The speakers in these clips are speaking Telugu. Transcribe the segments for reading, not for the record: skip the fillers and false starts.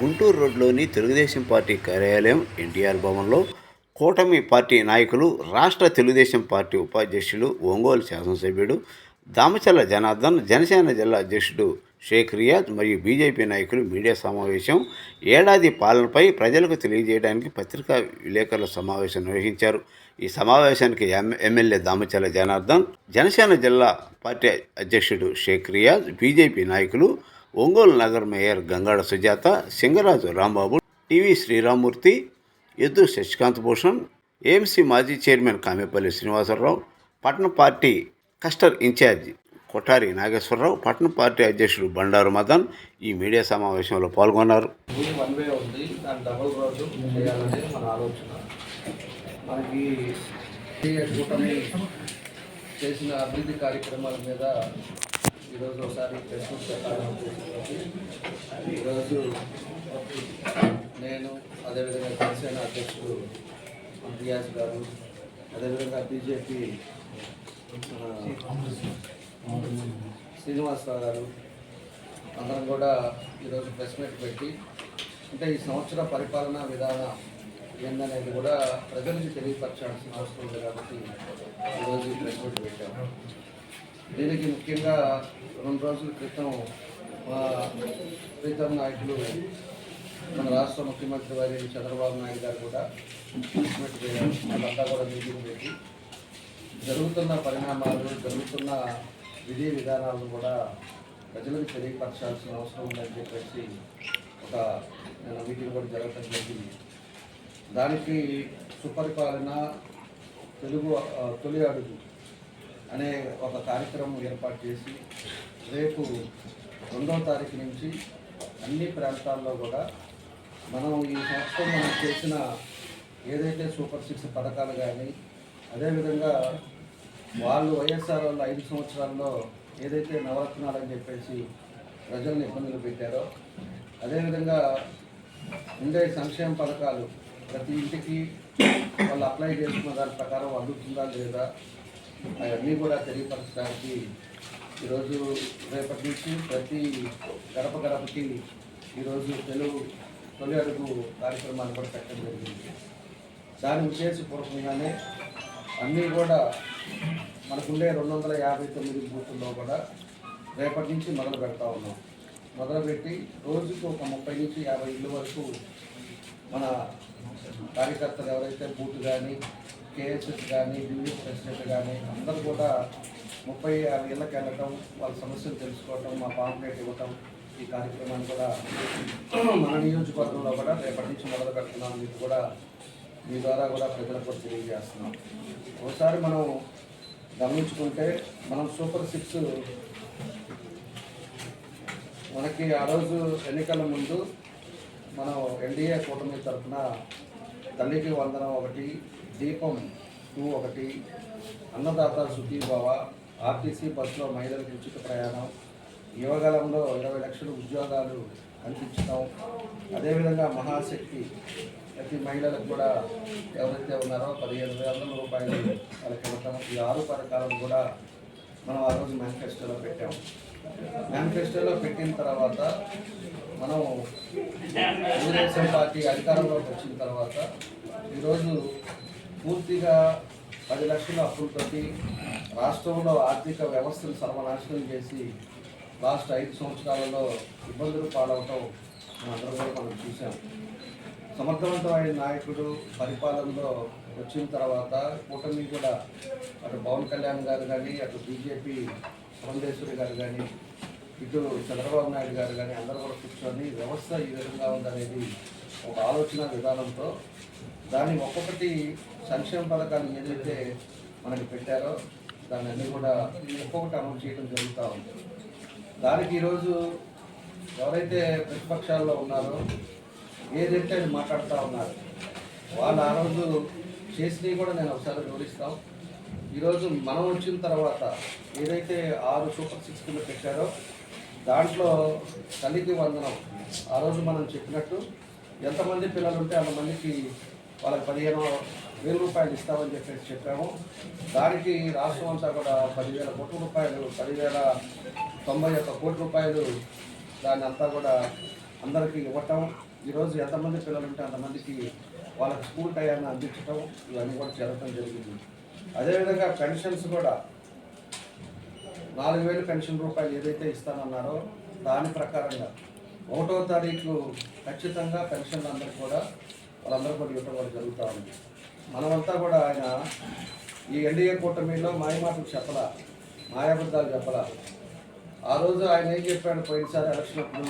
గుంటూరు రోడ్లోని తెలుగుదేశం పార్టీ కార్యాలయం ఎన్టీఆర్ భవన్లో కూటమి పార్టీ నాయకులు, రాష్ట్ర తెలుగుదేశం పార్టీ ఉపాధ్యక్షులు, ఒంగోలు శాసనసభ్యుడు దామచల్ల జనార్దన్, జనసేన జిల్లా అధ్యక్షుడు షేక్ రియాజ్ మరియు బీజేపీ నాయకులు మీడియా సమావేశం. ఏడాది పాలనపై ప్రజలకు తెలియజేయడానికి పత్రికా విలేకరుల సమావేశం నిర్వహించారు. ఈ సమావేశానికి ఎమ్మెల్యే దామచల్ల జనార్దన్, జనసేన జిల్లా పార్టీ అధ్యక్షుడు షేక్ రియాజ్, బీజేపీ నాయకులు, ఒంగోలు నగర మేయర్ గంగాడ సుజాత, సింగరాజు రాంబాబు, టీవీ శ్రీరామూర్తి, ఎద్దు శశికాంత్ భూషణ్, ఏఎంసీ మాజీ చైర్మన్ కామెపల్లి శ్రీనివాసరావు, పట్టణ పార్టీ కస్టర్ ఇన్ఛార్జి కొఠారి నాగేశ్వరరావు, పట్టణ పార్టీ అధ్యక్షుడు బండారు మదన్ ఈ మీడియా సమావేశంలో పాల్గొన్నారు. చేసిన అభివృద్ధి కార్యక్రమాల మీద ఈరోజు ఒకసారి ప్రెస్ మీట్ పెట్టాలని చేసినప్పుడు ఈరోజు నేను, అదేవిధంగా జనసేన అధ్యక్షుడు రియాజ్ గారు, అదేవిధంగా బీజేపీ శ్రీనివాసరావు గారు అందరం కూడా ఈరోజు ప్రెస్ మీట్ పెట్టి, అంటే ఈ సంవత్సర పరిపాలనా విధానం ఏందనేది కూడా ప్రజలకు తెలియపరచాల్సిన అవసరం ఉంది కాబట్టి ఈరోజు ఈ ప్రెస్ మీట్ పెట్టాము. దీనికి ముఖ్యంగా 2 రోజుల క్రితం మా ప్రీతం నాయకులు, మన రాష్ట్ర ముఖ్యమంత్రి వారి చంద్రబాబు నాయుడు గారు కూడా ప్రెస్ మీట్ పెట్టారు. వాళ్ళంతా కూడా మీటింగ్ పెట్టి జరుగుతున్న పరిణామాలు, జరుగుతున్న విధి విధానాలను కూడా ప్రజలకు తెలియపరచాల్సిన అవసరం ఉందని చెప్పేసి ఒక మీటింగ్ కూడా జరగడం జరిగింది. దానికి సుపరిపాలన తెలుగు తొలి అడుగు అనే ఒక కార్యక్రమం ఏర్పాటు చేసి రేపు 2వ తారీఖు నుంచి అన్ని ప్రాంతాల్లో కూడా మనం ఈ సంవత్సరం మనం చేసిన ఏదైతే సూపర్ 6 పథకాలు కానీ, అదేవిధంగా వాళ్ళు వైఎస్ఆర్ వాళ్ళు 5 సంవత్సరాల్లో ఏదైతే నవరత్నాలని చెప్పేసి ప్రజలను ఇబ్బందులు పెట్టారో, అదేవిధంగా ఉండే సంక్షేమ పథకాలు ప్రతి ఇంటికి వాళ్ళు అప్లై చేసుకున్న దాని ప్రకారం అందుతుందా లేదా అవన్నీ కూడా తెలియపరచడానికి ఈరోజు రేపటి నుంచి ప్రతి గడప గడపకి ఈరోజు తొలి అడుగు కార్యక్రమాన్ని కూడా పెట్టడం జరిగింది. దాని ఉద్దేశపూర్వకంగానే అన్నీ కూడా మనకుండే 259 బూతుల్లో కూడా రేపటి నుంచి మొదలు పెడతా ఉన్నాం. మొదలుపెట్టి రోజుకు ఒక 30 నుంచి 50 ఇళ్ళ వరకు మన కార్యకర్తలు ఎవరైతే బూత్ కానీ, కేఎస్ఎస్ కానీ, డివిజన్ ప్రెసిడెంట్ కానీ అందరూ కూడా 30-50 ఇళ్ళకి వెళ్ళటం, వాళ్ళ సమస్యలు తెలుసుకోవటం, మా పాంప్లెట్ ఇవ్వటం, ఈ కార్యక్రమాన్ని కూడా మన నియోజకవర్గంలో కూడా రేపటి నుంచి మొదలు పెడుతున్నాం. మీకు కూడా మీ ద్వారా కూడా ప్రజలకు కూడా తెలియజేస్తున్నాం. ఒకసారి మనం గమనించుకుంటే, మనం సూపర్ 6 మనకి ఆ రోజు ఎన్నికల ముందు మనం ఎన్డీఏ కూటమి తరఫున తల్లికి వందనం 1, దీపం 2 1, అన్నదాత సుఖీభవ, ఆర్టీసీ బస్సులో మహిళలకు ఉచిత ప్రయాణం, యువగలంలో 20 లక్షల ఉద్యోగాలు కల్పించడం, అదేవిధంగా మహాశక్తి ప్రతి మహిళలకు కూడా ఎవరైతే ఉన్నారో 15,000 రూపాయలు వాళ్ళకి ఇవ్వటం, ఈ 6 పథకాలను కూడా మనం ఆ రోజు మేనిఫెస్టోలో పెట్టాము. మేనిఫెస్టోలో పెట్టిన తర్వాత మనం తెలుగుదేశం పార్టీ అధికారంలోకి వచ్చిన తర్వాత ఈరోజు పూర్తిగా 10 లక్షల అప్పులతోటి రాష్ట్రంలో ఆర్థిక వ్యవస్థను సర్వనాశనం చేసి లాస్ట్ 5 సంవత్సరాలలో ఇబ్బందులు పాలవటం మనందరం మనం చూసాం. సమర్థవంతమైన నాయకుడు పరిపాలనలో వచ్చిన తర్వాత కూటమి కూడా అటు పవన్ కళ్యాణ్ గారు కానీ, అటు బీజేపీ పురంధేశ్వరి గారు కానీ, ఇటు చంద్రబాబు నాయుడు గారు కానీ అందరూ కూడా కూర్చొని వ్యవస్థ ఈ విధంగా ఉందనేది ఒక ఆలోచన విధానంతో దాన్ని ఒక్కొక్కటి సంక్షేమ పథకాలు ఏదైతే మనకి పెట్టారో దాన్ని అన్నీ కూడా ఒక్కొక్కటి అమలు చేయడం జరుగుతూ ఉంది. దానికి ఈరోజు ఎవరైతే ప్రతిపక్షాల్లో ఉన్నారో ఏదైతే అది మాట్లాడుతూ ఉన్నారు, వాళ్ళు ఆ రోజు చేసినవి కూడా నేను ఒకసారి వివరిస్తాం. ఈరోజు మనం వచ్చిన తర్వాత ఏదైతే 6 సూపర్ 6 కింద పెట్టారో దాంట్లో తల్లికి వందనం ఆ రోజు మనం చెప్పినట్టు ఎంతమంది పిల్లలు ఉంటే అంతమందికి వాళ్ళకి 15,000 రూపాయలు ఇస్తామని చెప్పేసి చెప్పాము. దానికి రాష్ట్రం అంతా కూడా 10,000 కోట్ల రూపాయలు, 10,091 కోట్ల రూపాయలు దాన్ని అంతా కూడా అందరికీ ఇవ్వటం, ఈరోజు ఎంతమంది పిల్లలు ఉంటే అంతమందికి వాళ్ళకి స్కూల్ టైంని అందించడం ఇవన్నీ కూడా జరగడం జరిగింది. అదేవిధంగా పెన్షన్స్ కూడా 4,000 పెన్షన్ రూపాయలు ఏదైతే ఇస్తానన్నారో దాని ప్రకారంగా 1వ తారీఖు ఖచ్చితంగా పెన్షన్లు అందరికీ కూడా వాళ్ళందరూ కూడా ఇవ్వడం కూడా జరుగుతూ ఉంది. మనమంతా కూడా ఆయన ఈ ఎన్డీఏ కూటమిలో మాయమాటలు చెప్పలా, మాయాబద్ధాలు చెప్పలా. ఆ రోజు ఆయన ఏం చెప్పాడు, పోయినసారి ఎలక్షన్ అప్పుడు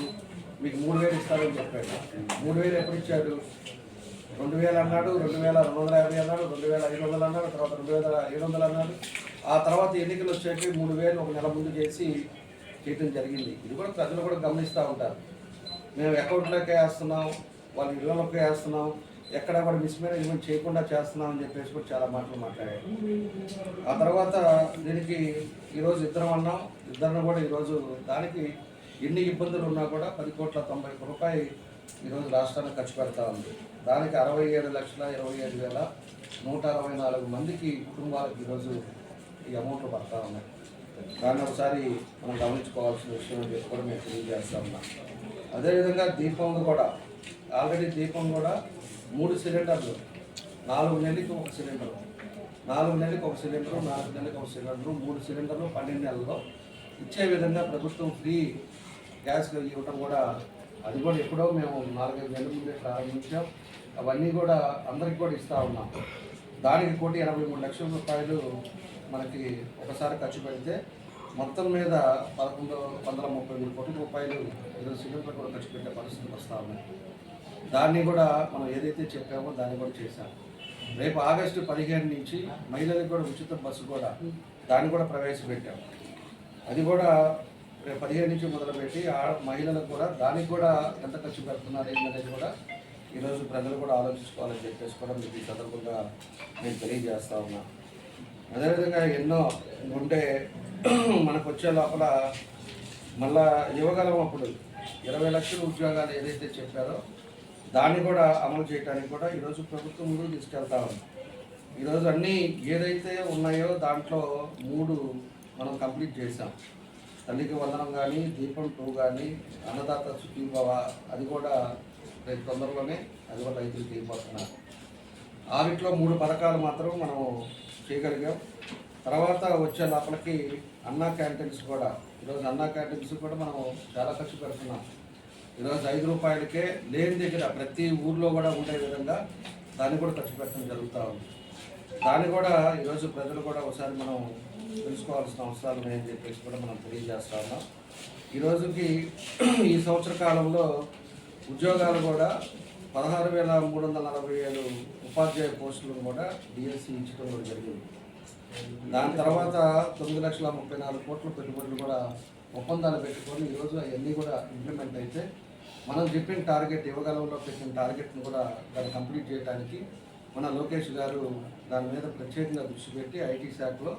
మీకు 3,000 ఇస్తారని చెప్పాడు. 3,000 ఎప్పుడు ఇచ్చాడు? 2,000 అన్నాడు, 2,250 అన్నాడు, 2,500 అన్నాడు, తర్వాత 2,700 అన్నాడు. ఆ తర్వాత ఎన్నికలు వచ్చాక 3,000 ఒక నెల ముందు చేయడం జరిగింది. ఇది కూడా ప్రజలు కూడా గమనిస్తూ ఉంటారు. మేము అకౌంట్లోకే వేస్తున్నాం, వాళ్ళ ఇళ్లలోకే వేస్తున్నాం, ఎక్కడ కూడా మిస్మేనేజ్మెంట్ చేయకుండా చేస్తున్నాం అని చెప్పేసి కూడా చాలా మాటలు మాట్లాడారు. ఆ తర్వాత దీనికి ఈరోజు ఇద్దరిని కూడా ఈరోజు దానికి ఎన్ని ఇబ్బందులు ఉన్నా కూడా 10,90 రూపాయలు ఈరోజు రాష్ట్రానికి ఖర్చు పెడతా ఉంది. దానికి 67,27,164 మందికి కుటుంబాలకు ఈరోజు ఈ అమౌంట్లు పడతా ఉన్నాయి. దాన్ని ఒకసారి మనం గమనించుకోవాల్సిన విషయం అని చెప్పి కూడా మేము తెలియజేస్తా ఉన్నాం. అదేవిధంగా ఆల్రెడీ దీపం కూడా 3 సిలిండర్లు, 4 నెలలకి ఒక సిలిండరు, 4 నెలలకు ఒక సిలిండరు, 4 నెలలకు ఒక సిలిండరు, 3 సిలిండర్లు 12 నెలల్లో ఇచ్చే విధంగా ప్రభుత్వం ఫ్రీ గ్యాస్ ఇవ్వటం కూడా, అది కూడా ఎప్పుడో మేము 4-5 నెలల ముందే ప్రారంభించాం. అవన్నీ కూడా అందరికి కూడా ఇస్తూ ఉన్నాం. దానికి 1,83,00,000 రూపాయలు మనకి ఒకసారి ఖర్చు పెడితే మొత్తం మీద 1,133 కోట్ల రూపాయలు ఈరోజు సిలిండర్ కూడా ఖర్చు పెట్టే పరిస్థితులు వస్తూ ఉన్నాయి. దాన్ని కూడా మనం ఏదైతే చెప్పామో దాన్ని కూడా చేశాం. రేపు ఆగస్టు 15 నుంచి మహిళలకు కూడా ఉచిత బస్సు కూడా దాన్ని కూడా ప్రవేశపెట్టాం. అది కూడా రేపు 15 నుంచి మొదలుపెట్టి మహిళలకు కూడా దానికి కూడా ఎంత ఖర్చు పెడుతున్నారు ఏంటనేది కూడా ఈరోజు ప్రజలు కూడా ఆలోచించుకోవాలని చెప్పేసి కూడా మీకు ఈ సందర్భంగా నేను తెలియజేస్తా ఉన్నా. అదేవిధంగా ఎన్నో ఉంటే మనకు వచ్చే లోపల మళ్ళా ఇవ్వగలం. అప్పుడు 20 లక్షల ఉద్యోగాలు ఏదైతే చెప్పారో దాన్ని కూడా అమలు చేయడానికి కూడా ఈరోజు ప్రభుత్వం ముందుకు తీసుకెళ్తా ఉంది. ఈరోజు అన్నీ ఏదైతే ఉన్నాయో దాంట్లో 3 మనం కంప్లీట్ చేసాం. తల్లికి వందనం కానీ, దీపం 2 కానీ, అన్నదాత సుఖీభవ అది కూడా రేపు తొందరలోనే అది కూడా రైతులు తీరిపోతున్నారు. ఆవిట్లో 3 పథకాలు మాత్రం మనం చేయగలిగాం. తర్వాత వచ్చే లోపలికి అన్నా క్యాంటీన్స్ కూడా, ఈరోజు అన్నా క్యాంటీన్స్ కూడా మనం చాలా ఖర్చు పెడుతున్నాం. ఈరోజు 5 రూపాయలకే లేని దగ్గర ప్రతి ఊర్లో కూడా ఉండే విధంగా దాన్ని కూడా ఖర్చు పెట్టడం జరుగుతూ ఉంది. దాన్ని కూడా ఈరోజు ప్రజలు కూడా ఒకసారి మనం తెలుసుకోవాల్సిన అవసరాలు ఉన్నాయని చెప్పేసి కూడా మనం తెలియజేస్తా ఉన్నాం. ఈరోజుకి ఈ సంవత్సర కాలంలో ఉద్యోగాలు కూడా 16,347 ఉపాధ్యాయ పోస్టులను కూడా డిఎస్సి ఇచ్చడం కూడా జరిగింది. దాని తర్వాత 9,34,00,000 కోట్ల పెట్టుబడులు కూడా ఒప్పందాలు పెట్టుకొని ఈరోజు అవన్నీ కూడా ఇంప్లిమెంట్ అయితే మనం చెప్పిన టార్గెట్ ఇవ్వగలంలో పెట్టిన టార్గెట్ను కూడా దాన్ని కంప్లీట్ చేయడానికి మన లోకేష్ గారు దాని మీద ప్రత్యేకంగా దృష్టి పెట్టి ఐటీ శాఖలో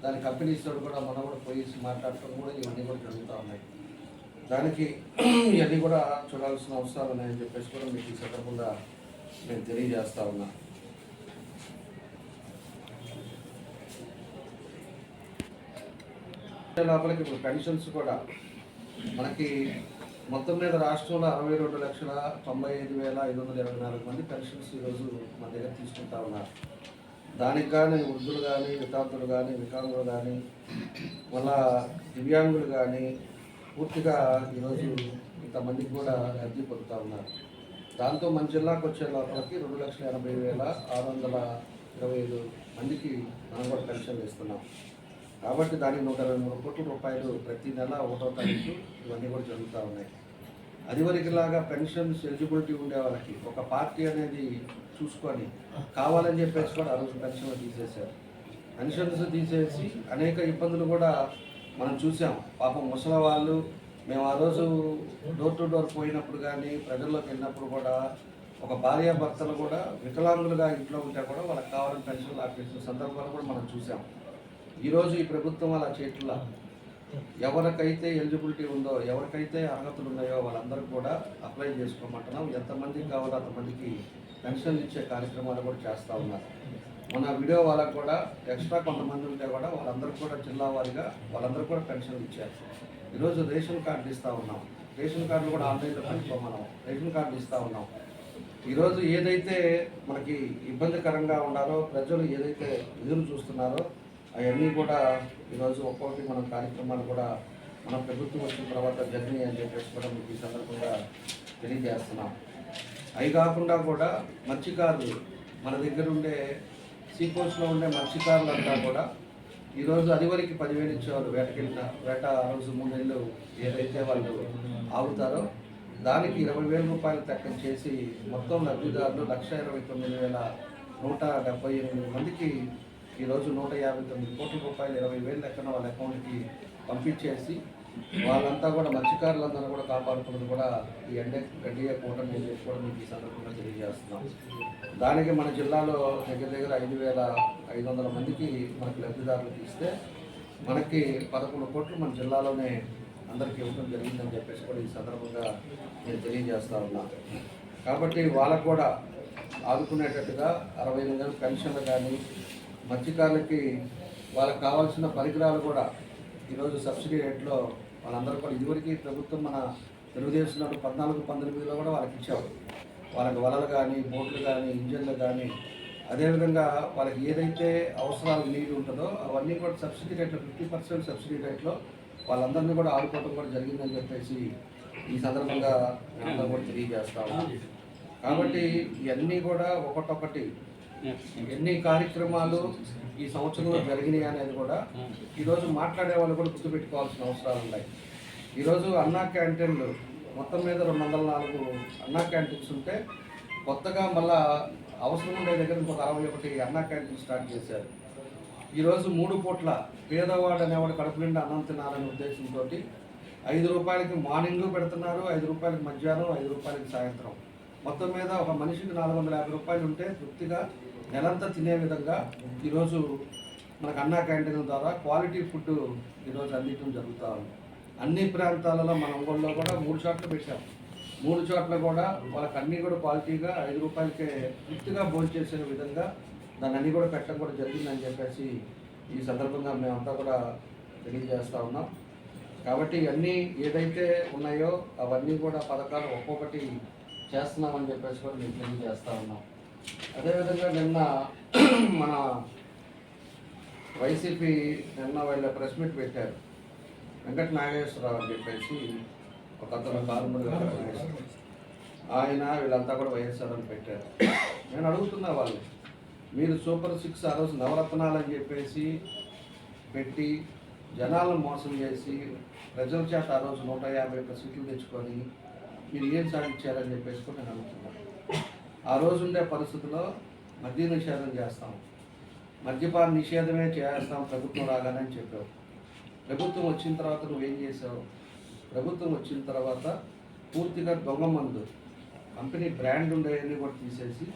దాని కంపెనీస్తో కూడా మనం కూడా పోయి మాట్లాడటం కూడా ఇవన్నీ కూడా జరుగుతూ ఉన్నాయి. దానికి ఇవన్నీ కూడా చూడాల్సిన అవసరాలు ఉన్నాయని చెప్పేసి కూడా మీకు ఈ సందర్భంగా నేను తెలియజేస్తా ఉన్నా. లోపలికి ఇప్పుడు పెన్షన్స్ కూడా మనకి మొత్తం మీద రాష్ట్రంలో 62,95,524 మంది పెన్షన్స్ ఈరోజు మన దగ్గర తీసుకుంటా ఉన్నారు. దానికి కానీ వృద్ధులు కానీ, వితంతులు కానీ, వికలాంగులు కానీ, మళ్ళా దివ్యాంగులు కానీ పూర్తిగా ఈరోజు ఇంతమందికి కూడా లబ్ధి పొందుతూ ఉన్నారు. దాంతో మన జిల్లాకు వచ్చే లోపలికి 2,80,625 మందికి మనం కూడా పెన్షన్లు ఇస్తున్నాం. కాబట్టి దానికి 123 కోట్ల రూపాయలు ప్రతి నెల 1వ తారీఖు ఇవన్నీ కూడా జరుగుతూ ఉన్నాయి. అదివరకులాగా పెన్షన్స్ ఎలిజిబిలిటీ ఉండే వాళ్ళకి ఒక పార్టీ అనేది చూసుకొని కావాలని చెప్పేసి కూడా ఆ రోజు పెన్షన్లు తీసేశారు. పెన్షన్స్ తీసేసి అనేక ఇబ్బందులు కూడా మనం చూసాం. పాపం ముసలి వాళ్ళు మేము ఆ రోజు డోర్ టు డోర్ పోయినప్పుడు కానీ ప్రజల్లోకి వెళ్ళినప్పుడు కూడా ఒక భార్యాభర్తలు కూడా వికలాంగులుగా ఇంట్లో ఉంటే కూడా వాళ్ళకి కావాలని పెన్షన్లు ఆపేసిన సందర్భాలు కూడా మనం చూసాం. ఈరోజు ఈ ప్రభుత్వం అలా చేయట్లా. ఎవరికైతే ఎలిజిబిలిటీ ఉందో, ఎవరికైతే అర్హతలు ఉన్నాయో వాళ్ళందరికీ కూడా అప్లై చేసుకోమంటున్నాం. ఎంతమందికి కావాలో అంతమందికి పెన్షన్లు ఇచ్చే కార్యక్రమాలు కూడా చేస్తూ ఉన్నారు. మన వీడియో వాళ్ళకు కూడా ఎక్స్ట్రా కొంతమంది ఉంటే కూడా వాళ్ళందరికీ కూడా జిల్లా వారీగా వాళ్ళందరికీ కూడా పెన్షన్లు ఇచ్చారు. ఈరోజు రేషన్ కార్డు ఇస్తూ ఉన్నాం. రేషన్ కార్డులు కూడా ఆన్లైన్లో మనం రేషన్ కార్డులు ఇస్తూ ఉన్నాం. ఈరోజు ఏదైతే మనకి ఇబ్బందికరంగా ఉండాలో, ప్రజలు ఏదైతే ఎదురు చూస్తున్నారో అవన్నీ కూడా ఈరోజు ఒక్కొక్కటి మనం కార్యక్రమాలు కూడా మన ప్రభుత్వం వచ్చిన తర్వాత జరిగినాయి అని చెప్పేసి కూడా మీకు ఈ సందర్భంగా తెలియజేస్తున్నాం. అవి కాకుండా కూడా మత్స్యకారులు మన దగ్గర ఉండే సీకోస్ట్లో ఉండే మత్స్యకారులంతా కూడా ఈరోజు అదివరకు 10,000 ఇచ్చేవాళ్ళు వేటకెళ్ళిన వేట ఆ రోజు 3 నెలలు ఏదైతే వాళ్ళు ఆగుతారో దానికి 20,000 రూపాయలు తక్కువ చేసి మొత్తం లబ్ధిదారులు 1,29,178 మందికి ఈరోజు 159 కోట్ల రూపాయలు 20,000 లెక్కన వాళ్ళ అకౌంట్కి పంపించేసి వాళ్ళంతా కూడా మత్స్యకారులందరూ కూడా కాపాడుతున్నది కూడా ఈ ఎన్డీఏ కూటమి అని చెప్పి కూడా మీకు ఈ సందర్భంగా తెలియజేస్తున్నాం. దానికి మన జిల్లాలో దగ్గర 5,500 మందికి మనకి లబ్ధిదారులకు ఇస్తే మనకి 11 కోట్లు మన జిల్లాలోనే అందరికీ ఇవ్వడం జరిగిందని చెప్పేసి కూడా ఈ సందర్భంగా నేను తెలియజేస్తా ఉన్నాను. కాబట్టి వాళ్ళకు కూడా ఆదుకునేటట్టుగా 68 పెన్షన్లు కానీ మత్స్యకారులకి వాళ్ళకి కావాల్సిన పరికరాలు కూడా ఈరోజు సబ్సిడీ రేట్లో వాళ్ళందరూ కూడా ఇదివరకు ప్రభుత్వం మన తెలుగుదేశంలో 14-19లో కూడా వాళ్ళకి ఇచ్చారు. వాళ్ళకి వలలు కానీ, బోట్లు కానీ, ఇంజన్లు కానీ, అదేవిధంగా వాళ్ళకి ఏదైతే అవసరాలు నీరు ఉంటుందో అవన్నీ కూడా సబ్సిడీ రేట్లో 50% సబ్సిడీ రేట్లో వాళ్ళందరినీ కూడా ఆదుకోవడం కూడా జరిగిందని చెప్పేసి ఈ సందర్భంగా అందరూ కూడా తెలియజేస్తాము. కాబట్టి ఇవన్నీ కూడా ఒకటొకటి ఎన్ని కార్యక్రమాలు ఈ సంవత్సరంలో జరిగినాయి అనేది కూడా ఈరోజు మాట్లాడే వాళ్ళు కూడా గుర్తుపెట్టుకోవాల్సిన అవసరాలు ఉన్నాయి. ఈరోజు అన్నా క్యాంటీన్లు మొత్తం మీద 204 అన్నా క్యాంటీన్స్ ఉంటే కొత్తగా మళ్ళా అవసరం ఉండే దగ్గర ఇంకొక 61 అన్నా క్యాంటీన్ స్టార్ట్ చేశారు. ఈరోజు 3 పూట్ల పేదవాడు అనేవాడు కడుపు నిండా అన్నం తినాలనే ఉద్దేశంతో 5 రూపాయలకి మార్నింగ్ పెడుతున్నారు, 5 రూపాయలకి మధ్యాహ్నం, 5 రూపాయలకి సాయంత్రం. మొత్తం మీద ఒక మనిషికి 450 రూపాయలు ఉంటే తృప్తిగా నెలంతా తినే విధంగా ఈరోజు మనకు అన్నా క్యాంటీన్ ద్వారా క్వాలిటీ ఫుడ్ ఈరోజు అందించడం జరుగుతూ ఉంది. అన్ని ప్రాంతాలలో మన ఒంగోలులో కూడా 3 చోట్ల పెట్టాం. 3 చోట్ల కూడా వాళ్ళకి అన్నీ కూడా క్వాలిటీగా 5 రూపాయలకే తృప్తిగా భోజనం చేసే విధంగా దాన్ని అన్నీ కూడా పెట్టడం కూడా జరిగిందని చెప్పేసి ఈ సందర్భంగా మేమంతా కూడా తెలియజేస్తూ ఉన్నాం. కాబట్టి ఇవన్నీ ఏదైతే ఉన్నాయో అవన్నీ కూడా పథకాలు ఒక్కొక్కటి చేస్తున్నామని చెప్పేసి కూడా మేము తెలియజేస్తూ ఉన్నాం. అదేవిధంగా నిన్న మన వైసీపీ వాళ్ళ ప్రెస్ మీట్ పెట్టారు. వెంకట నాగేశ్వరరావు అని చెప్పేసి ఒక అతను కారుమూరి ఆయన వీళ్ళంతా కూడా వైఎస్ఆర్ అని పెట్టారు. నేను అడుగుతున్నా వాళ్ళు, మీరు సూపర్ 6 ఆ రోజు నవరత్నాలు అని చెప్పేసి పెట్టి జనాలను మోసం చేసి ప్రజల చేత ఆ రోజు 151 సీట్లు తెచ్చుకొని మీరు ఏం సాధించారని చెప్పేసి కూడా నేను అడుగుతున్నాను. ఆ రోజు ఉండే పరిస్థితుల్లో మద్య నిషేధం చేస్తాం, మద్యపాన నిషేధమే చేస్తాం ప్రభుత్వం రాగానే అని చెప్పావు. ప్రభుత్వం వచ్చిన తర్వాత నువ్వేం చేసావు? ప్రభుత్వం వచ్చిన తర్వాత పూర్తిగా దొంగ మందు కంపెనీ బ్రాండ్ ఉండేవన్నీ కూడా తీసేసి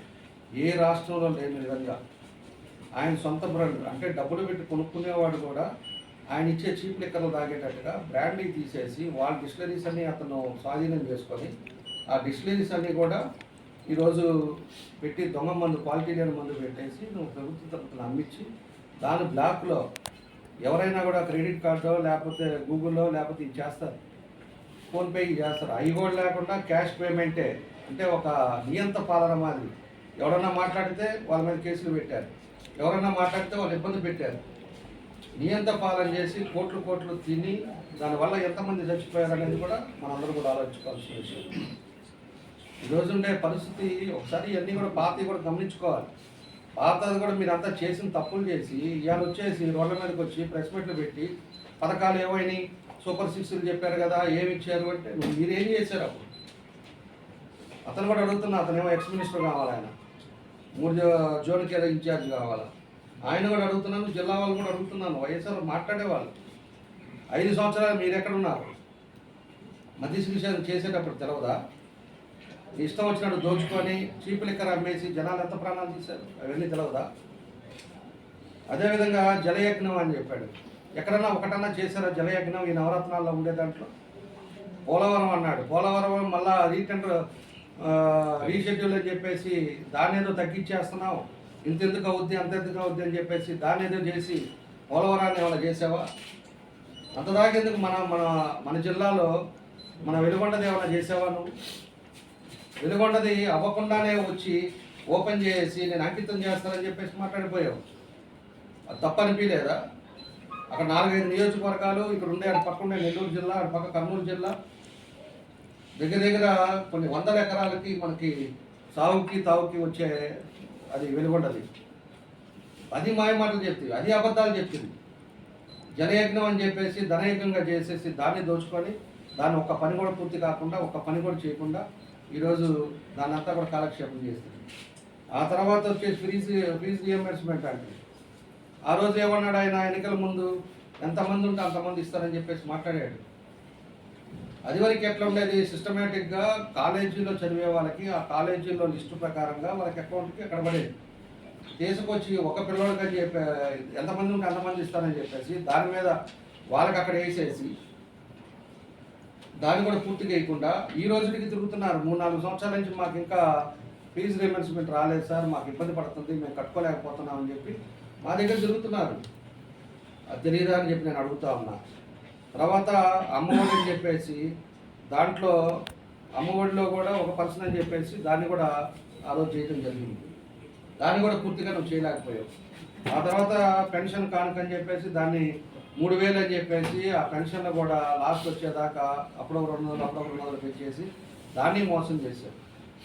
ఏ రాష్ట్రంలో లేని విధంగా ఆయన సొంత బ్రాండ్ అంటే డబ్బులు పెట్టి కొనుక్కునేవాడు కూడా ఆయన ఇచ్చే చీప్ లిక్కర్లు తాగేటట్టుగా బ్రాండ్ని తీసేసి వాళ్ళ డిస్టిలరీస్ అన్నీ అతను స్వాధీనం చేసుకొని ఆ డిస్టిలరీస్ అన్నీ కూడా ఈరోజు పెట్టి దొంగ మందు క్వాలిటీ లేని మందు పెట్టేసి నువ్వు ప్రభుత్వ తరపున అమ్మించి దాని బ్లాక్లో ఎవరైనా కూడా క్రెడిట్ కార్డో లేకపోతే గూగుల్లో లేకపోతే ఇది చేస్తారు, ఫోన్పే చేస్తారు. అవి కూడా లేకుండా క్యాష్ పేమెంటే అంటే ఒక నియంత పాలన మాదిరి. ఎవరన్నా మాట్లాడితే వాళ్ళ మీద కేసులు పెట్టారు, ఎవరన్నా మాట్లాడితే వాళ్ళు ఇబ్బంది పెట్టారు. నియంత పాలన చేసి కోట్లు తిని దానివల్ల ఎంతమంది చచ్చిపోయారు అనేది కూడా మనందరూ కూడా ఆలోచించుకోవాల్సిన విషయం. ఈరోజు ఉండే పరిస్థితి ఒకసారి ఇవన్నీ కూడా పాతవి కూడా గమనించుకోవాలి. పాతది కూడా మీరు అంతా చేసిన తప్పులు చేసి ఇవాళ వచ్చేసి రోడ్ల మీదకి వచ్చి ప్రెస్ మీట్లు పెట్టి పథకాలు ఏమైనాయి, సూపర్ 6లు చెప్పారు కదా ఏమి ఇచ్చారు అంటే మీరేం చేశారు? అప్పుడు అతను కూడా అడుగుతున్నా, అతనేమో ఎక్స్ మినిస్టర్ కావాలి, ఆయన 3 జోన్కి ఏదో ఇన్ఛార్జ్ కావాలా, ఆయన కూడా అడుగుతున్నాను, జిల్లా వాళ్ళు కూడా అడుగుతున్నాను. వైఎస్ఆర్ మాట్లాడేవాళ్ళు 5 సంవత్సరాలు మీరు ఎక్కడున్నారు? మధ్య నిషేధం చేసేటప్పుడు తెలవదా? ఇష్టం వచ్చినట్టు దోచుకొని చీప్ లిక్కర్ అమ్మేసి జనాలు ఎంత ప్రాణాలు తీశారు అవన్నీ తెలవదా? అదేవిధంగా జలయజ్ఞం అని చెప్పాడు. ఎక్కడన్నా ఒకటన్నా చేశారా జలయజ్ఞం ఈ నవరత్నాల్లో ఉండే దాంట్లో? పోలవరం అన్నాడు, పోలవరం మళ్ళా రీషెడ్యూల్ అని చెప్పేసి దాన్ని ఏదో తగ్గించేస్తున్నావు, ఇంతెందుకు అవుద్ది అంతెందుకు అవుద్ది అని చెప్పేసి దాన్ని ఏదో చేసి పోలవరాన్ని ఏమైనా చేసావా? అంతదాకెందుకు మన మన మన జిల్లాలో మన వెలుగొండది ఏమైనా చేసావా నువ్వు? వెలుగొండది అవ్వకుండానే వచ్చి ఓపెన్ చేసి నేను అంకితం చేస్తానని చెప్పేసి మాట్లాడిపోయావు. అది తప్పనిపించలేదా? అక్కడ 4-5 నియోజకవర్గాలు ఇక్కడ ఉండే, అటు పక్క ఉండే నెల్లూరు జిల్లా, అటు పక్క కర్నూలు జిల్లా, దగ్గర దగ్గర కొన్ని వందల ఎకరాలకి మనకి సాగుకి తావుకి వచ్చే అది వెలుగొండది. అది మాయమాటలు చెప్తుంది, అది అబద్ధాలు చెప్తుంది. జనయజ్ఞం అని చెప్పేసి ధనయజ్ఞంగా చేసేసి దాన్ని దోచుకొని దాన్ని ఒక్క పని కూడా పూర్తి కాకుండా, ఒక్క పని కూడా చేయకుండా ఈరోజు దాన్ని అంతా కూడా కాలక్షేపం చేస్తుంది. ఆ తర్వాత వచ్చేసి ఫీజు రియంబర్స్మెంట్ అంటే ఆ రోజు ఏమన్నాడు ఆయన, ఎన్నికల ముందు ఎంతమంది ఉంటే అంతమంది ఇస్తారని చెప్పేసి మాట్లాడాడు. అది వరకు ఎట్లా ఉండేది, సిస్టమేటిక్గా కాలేజీలో చదివే వాళ్ళకి ఆ కాలేజీలో లిస్టు ప్రకారంగా వాళ్ళకి అకౌంట్కి ఎక్కడ పడేది. తీసుకొచ్చి ఒక పిల్లోడికి అని చెప్పి ఎంతమంది ఉంటే అంతమంది ఇస్తారని చెప్పేసి దాని మీద వాళ్ళకి అక్కడ వేసేసి దాన్ని కూడా పూర్తిగా వేయకుండా ఈ రోజుకి తిరుగుతున్నారు. 3-4 సంవత్సరాల నుంచి మాకు ఇంకా ఫీజు రియంబర్స్మెంట్ రాలేదు సార్, మాకు ఇబ్బంది పడుతుంది, మేము కట్టుకోలేకపోతున్నాం అని చెప్పి మా దగ్గర తిరుగుతున్నారు. అది తెలియదా అని చెప్పి నేను అడుగుతా ఉన్నా. తర్వాత అమ్మఒడి అని చెప్పేసి దాంట్లో అమ్మఒడిలో కూడా ఒక పర్సన్ అని చెప్పేసి దాన్ని కూడా ఆ రోజు చేయడం జరిగింది. దాన్ని కూడా పూర్తిగా నువ్వు చేయలేకపోయావు. ఆ తర్వాత పెన్షన్ కానుకని చెప్పేసి దాన్ని 3,000 అని చెప్పేసి ఆ పెన్షన్లో కూడా లాస్ట్ వచ్చేదాకా అప్పుడు 200 పెంచేసి దాన్ని మోసం చేశావు.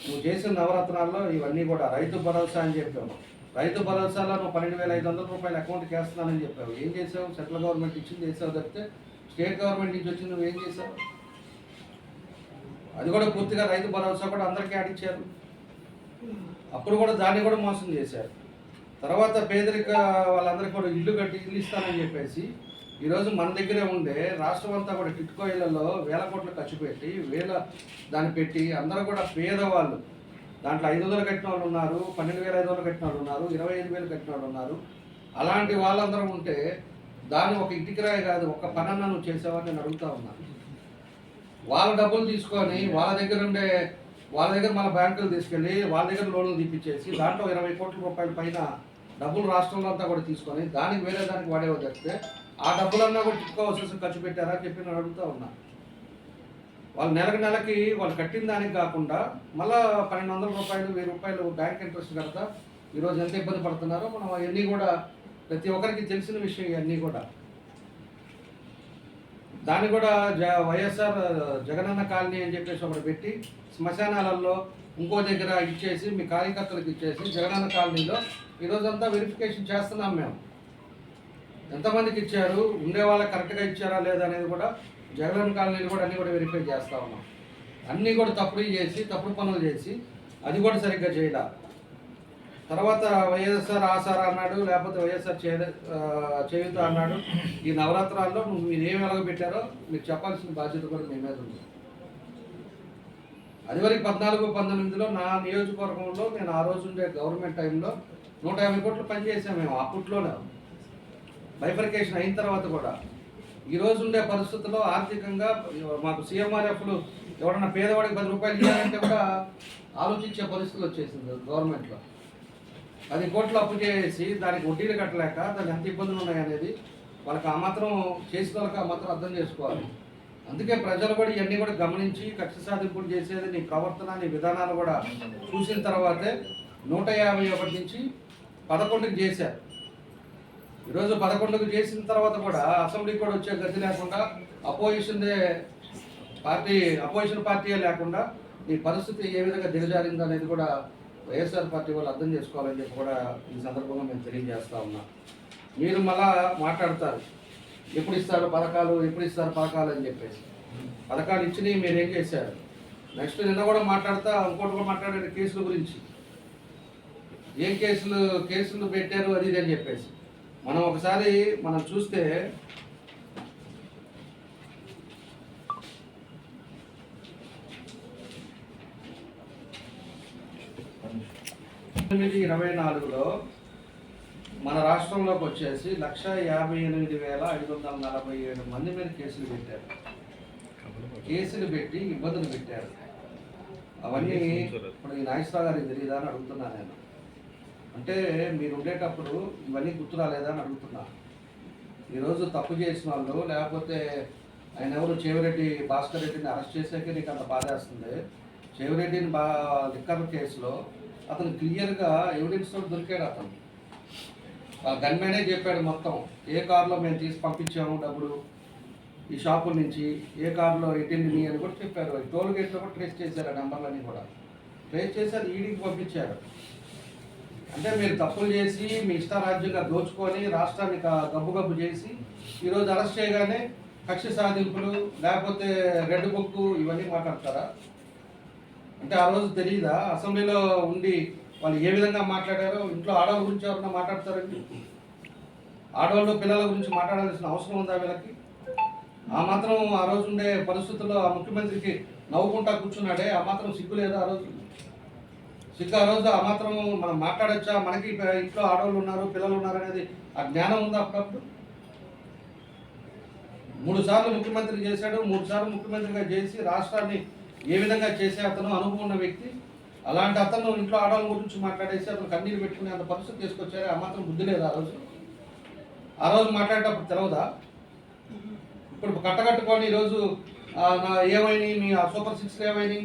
నువ్వు చేసిన నవరత్నాల్లో ఇవన్నీ కూడా రైతు భరోసా అని చెప్పావు. రైతు భరోసాలో నువ్వు 12,500 రూపాయలు అకౌంట్కి వేస్తున్నానని చెప్పావు. ఏం చేసావు? సెంట్రల్ గవర్నమెంట్ ఇచ్చింది చేసావు తప్పితే స్టేట్ గవర్నమెంట్ నుంచి వచ్చింది నువ్వు ఏం చేసావు? అది కూడా పూర్తిగా రైతు భరోసా కూడా అందరికీ ఆడిచ్చారు. అప్పుడు కూడా దాన్ని కూడా మోసం చేశారు. తర్వాత పేదరిక వాళ్ళందరికీ కూడా ఇల్లు ఇస్తానని చెప్పేసి ఈరోజు మన దగ్గరే ఉండే రాష్ట్రం అంతా కూడా టిట్కో ఇళ్లలో వేల కోట్లు ఖర్చు పెట్టి దాన్ని పెట్టి అందరూ కూడా పేదవాళ్ళు, దాంట్లో 500 కట్టిన వాళ్ళు ఉన్నారు, 12,500 కట్టిన వాళ్ళు ఉన్నారు, 25,000 కట్టిన వాళ్ళు ఉన్నారు. అలాంటి వాళ్ళందరూ ఉంటే దాన్ని ఒక ఇటుకరాయి కాదు ఒక్క పనన్నా నువ్వు చేసావని నేను అడుగుతా ఉన్నాను. వాళ్ళ డబ్బులు తీసుకొని వాళ్ళ దగ్గర మన బ్యాంకులు తీసుకెళ్ళి వాళ్ళ దగ్గర లోన్లు తీపిచ్చేసి దాంట్లో 20 కోట్ల రూపాయల పైన డబ్బులు రాష్ట్రంలో అంతా కూడా తీసుకొని దానికి వేరే దానికి వాడేవో చెప్తే ఆ డబ్బులన్నా కూడా టిక్కో వసూలు ఖర్చు పెట్టారా అని చెప్పి నేను అడుగుతా ఉన్నా. వాళ్ళు నెలకి వాళ్ళు కట్టిన దానికి కాకుండా మళ్ళీ 1,200 రూపాయలు 1,000 రూపాయలు బ్యాంక్ ఇంట్రెస్ట్ కడతా ఈరోజు ఎంత ఇబ్బంది పడుతున్నారో మనం అవన్నీ కూడా ప్రతి ఒక్కరికి తెలిసిన విషయం. ఇవన్నీ కూడా దాన్ని కూడా వైఎస్ఆర్ జగనన్న కాలనీ అని చెప్పేసి ఒకటి పెట్టి శ్మశానాలలో ఇంకో దగ్గర ఇచ్చేసి మీ కార్యకర్తలకు ఇచ్చేసి జగనన్న కాలనీలో ఈరోజంతా వెరిఫికేషన్ చేస్తున్నాం మేము. ఎంతమందికి ఇచ్చారు, ఉండే వాళ్ళకి కరెక్ట్గా ఇచ్చారా లేదా అనేది కూడా జగనన్న కాలనీలు కూడా అన్నీ కూడా వెరిఫై చేస్తూ ఉన్నాం. అన్నీ కూడా తప్పుడు పనులు చేసి అది కూడా సరిగ్గా చేయాల. తర్వాత వైఎస్ఆర్ ఆసారా అన్నాడు, లేకపోతే వైఎస్ఆర్ చేయుత అన్నాడు. ఈ నవరాత్రాల్లో మీరు ఏమి వెలగబెట్టారో మీకు చెప్పాల్సిన బాధ్యత కూడా మీ మీద ఉంది. అది వరకు 14-19లో నా నియోజకవర్గంలో నేను ఆ రోజు ఉండే గవర్నమెంట్ టైంలో 150 కోట్లు పనిచేసాం మేము. అప్పట్లోనే బైఫర్కేషన్ అయిన తర్వాత కూడా ఈరోజు ఉండే పరిస్థితుల్లో ఆర్థికంగా మాకు సీఎంఆర్ఎఫ్లు ఎవరన్నా పేదవాడికి 10 రూపాయలు ఇవ్వాలంటే కూడా ఆలోచించే పరిస్థితులు వచ్చేసింది గవర్నమెంట్లో. 10 కోట్లు అప్పు చేసి దానికి వడ్డీలు కట్టలేక దానికి ఎంత ఇబ్బందులు ఉన్నాయనేది వాళ్ళకి ఆ మాత్రం చేసిన వాళ్ళకి ఆ మాత్రం అర్థం చేసుకోవాలి. అందుకే ప్రజలు కూడా ఇవన్నీ కూడా గమనించి కక్ష సాధింపులు చేసేది నీ ప్రవర్తన నీ విధానాలు కూడా చూసిన తర్వాతే 151 నుంచి 11కి చేశారు. ఈరోజు 11కు చేసిన తర్వాత కూడా అసెంబ్లీకి కూడా వచ్చే గతి లేకుండా అపోజిషన్ పార్టీయే లేకుండా ఈ పరిస్థితి ఏ విధంగా దిగజారింది అనేది కూడా వైఎస్ఆర్ పార్టీ వాళ్ళు అర్థం చేసుకోవాలని చెప్పి కూడా ఈ సందర్భంగా మేము తెలియజేస్తా ఉన్నాం. మీరు మళ్ళా మాట్లాడతారు ఎప్పుడు ఇస్తారు పథకాలు అని చెప్పేసి. పథకాలు ఇచ్చినవి మీరు ఏం చేశారు? నెక్స్ట్ నిన్న కూడా మాట్లాడతా ఇంకోటి కూడా మాట్లాడే కేసుల గురించి, ఏం కేసులు పెట్టారు అది ఇది అని చెప్పేసి మనం ఒకసారి చూస్తే 2024లో మన రాష్ట్రంలోకి వచ్చేసి 158,547 మంది మీద కేసులు పెట్టారు. కేసులు పెట్టి ఇబ్బందులు పెట్టారు. అవన్నీ ఇప్పుడు ఈ నాగేశ్వరరావు గారికి తెలియదా అని అడుగుతున్నా నేను. అంటే మీరు ఉండేటప్పుడు ఇవన్నీ గుర్తు రాలేదా అని అడుగుతున్నా. ఈరోజు తప్పు చేసిన వాళ్ళు లేకపోతే ఆయన ఎవరు చెవిరెడ్డి భాస్కర్ రెడ్డిని అరెస్ట్ చేశాకే నీకు అంత బాధేస్తుంది. చెవిరెడ్డిని లిక్కర్ కేసులో అతను క్లియర్గా ఎవిడెన్స్ తోటి దొరికాడు. అతను గన్మెనే చెప్పాడు మొత్తం, ఏ కారులో మేము తీసి పంపించాము డబ్బులు ఈ షాపుల నుంచి, ఏ కారులో ఎటెండిని అని కూడా చెప్పారు. టోల్ గేట్లో కూడా ట్రేస్ చేశారు, ఆ నెంబర్లన్నీ కూడా ట్రేస్ చేసి అది ఈడీకి పంపించారు. అంటే మీరు తప్పులు చేసి మీ ఇష్టారాజ్యంగా దోచుకొని రాష్ట్రాన్ని గబ్బు చేసి ఈరోజు అరెస్ట్ చేయగానే కక్ష సాధింపులు లేకపోతే రెడ్ బుక్ ఇవన్నీ మాట్లాడతారా? అంటే ఆ రోజు తెలియదా అసెంబ్లీలో ఉండి వాళ్ళు ఏ విధంగా మాట్లాడారో? ఇంట్లో ఆడవాళ్ళ గురించి ఎవరన్నా మాట్లాడతారండి? ఆడవాళ్ళు పిల్లల గురించి మాట్లాడాల్సిన అవసరం ఉందా వీళ్ళకి? ఆ మాత్రం ఆ రోజు ఉండే పరిస్థితుల్లో ఆ ముఖ్యమంత్రికి నవ్వుకుంటా కూర్చున్నాడే, ఆ మాత్రం సిగ్గు లేదా? ఆ రోజు సిగ్గు ఆ రోజు ఆ మాత్రం మనం మాట్లాడచ్చా? మనకి ఇంట్లో ఆడవాళ్ళు ఉన్నారు, పిల్లలు ఉన్నారు అనేది ఆ జ్ఞానం ఉందా? అప్పుడప్పుడు 3 సార్లు ముఖ్యమంత్రి చేశాడు, 3 సార్లు ముఖ్యమంత్రిగా చేసి రాష్ట్రాన్ని ఏ విధంగా చేసే అతను అనుభవం ఉన్న వ్యక్తి. అలాంటి అతను ఇంట్లో ఆడవాళ్ళ గురించి మాట్లాడేసి అతను కన్నీరు పెట్టుకునే అంత పరిస్థితి తీసుకొచ్చారే, ఆ మాత్రం బుద్ధి లేదా? ఆ రోజు మాట్లాడేటప్పుడు తెలవదా? ఇప్పుడు కట్టకట్టుకొని ఈరోజు ఏమైనాయి మీ సూపర్ 6 ఏమైనాయి,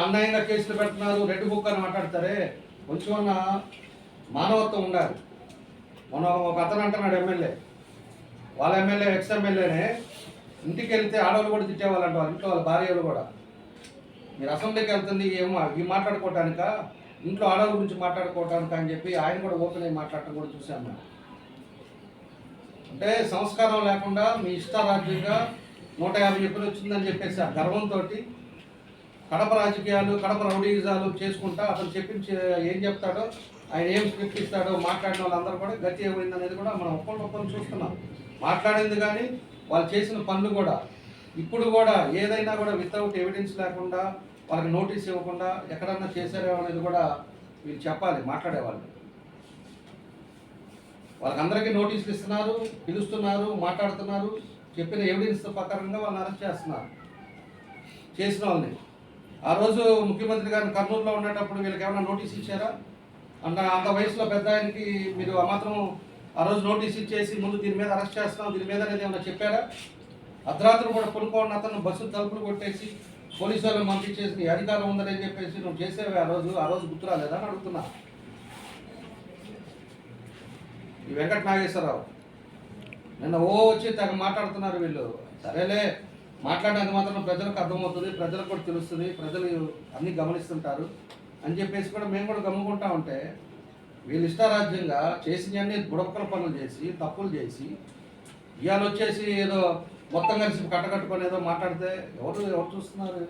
అన్యాయంగా కేసులు పెడుతున్నారు, రెడ్ బుక్ అని మాట్లాడతారే, కొంచెం మానవత్వం ఉండాలి. మనం ఒక అతను అంటున్నాడు ఎమ్మెల్యే, వాళ్ళ ఎమ్మెల్యే ఎక్స్ ఎమ్మెల్యేనే ఇంటికి వెళ్తే ఆడవాళ్ళు కూడా తిట్టేవాళ్ళంట, వాళ్ళ ఇంట్లో వాళ్ళ భార్యలు కూడా. మీరు అసెంబ్లీకి వెళ్తుంది ఏమో ఈ మాట్లాడుకోవటానిక, ఇంట్లో ఆడవాళ్ళ గురించి మాట్లాడుకోవటానిక అని చెప్పి ఆయన కూడా ఓపెన్ అయ్యి మాట్లాడటం కూడా చూసాను మేము. అంటే సంస్కారం లేకుండా మీ ఇష్టారాజ్యంగా 150 ఎప్పుడు వచ్చిందని చెప్పేసి ఆ గర్వంతో కడప రాజకీయాలు, కడప రౌడీజాలు చేసుకుంటా అతను చెప్పించి ఏం చెప్తాడో, ఆయన ఏం స్క్రిప్ట్ ఇస్తాడో మాట్లాడిన వాళ్ళందరూ కూడా గతి ఏమైంది అనేది కూడా మనం ఒక్కొక్కరు చూస్తున్నాం. మాట్లాడింది కానీ వాళ్ళు చేసిన పనులు కూడా ఇప్పుడు కూడా ఏదైనా కూడా వితౌట్ ఎవిడెన్స్ లేకుండా వాళ్ళకి నోటీస్ ఇవ్వకుండా ఎక్కడన్నా చేశారో అనేది కూడా వీళ్ళు చెప్పాలి. మాట్లాడేవాళ్ళు వాళ్ళకందరికీ నోటీసులు ఇస్తున్నారు, పిలుస్తున్నారు, మాట్లాడుతున్నారు, చెప్పిన ఎవిడెన్స్ ప్రకారంగా వాళ్ళని అరెస్ట్ చేస్తున్నారు చేసిన వాళ్ళని. ఆ రోజు ముఖ్యమంత్రి గారిని కర్నూలులో ఉండేటప్పుడు వీళ్ళకి ఏమైనా నోటీస్ ఇచ్చారా? అంత వయసులో పెద్ద ఆయనకి మీరు ఆ మాత్రం ఆ రోజు నోటీస్ ఇచ్చేసి ముందు దీని మీద అరెస్ట్ చేస్తున్నాం దీని మీద అనేది ఏమైనా చెప్పారా? అర్ధరాత్రులు కూడా కొనుక్కోండి అతను బస్సు తలుపులు కొట్టేసి పోలీసు వాళ్ళని పంపించేసి అధికారం ఉందని చెప్పేసి నువ్వు చేసేవి ఆ రోజు గుర్తురాలేదా అని అడుగుతున్నా. ఈ వెంకట నాగేశ్వరరావు నిన్న వచ్చి తెగ మాట్లాడుతున్నారు వీళ్ళు. సరేలే, మాట్లాడేందుకు మాత్రం ప్రజలకు అర్థమవుతుంది, ప్రజలకు కూడా తెలుస్తుంది, ప్రజలు అన్నీ గమనిస్తుంటారు అని చెప్పేసి కూడా మేము కూడా గమ్ముకుంటా ఉంటే వీళ్ళు ఇష్టారాజ్యంగా చేసినవన్నీ బుడపకల పనులు చేసి తప్పులు చేసి ఇవాళ వచ్చేసి ఏదో మొత్తం కలిసి కట్టకట్టుకొని ఏదో మాట్లాడితే ఎవరు చూస్తున్నారు?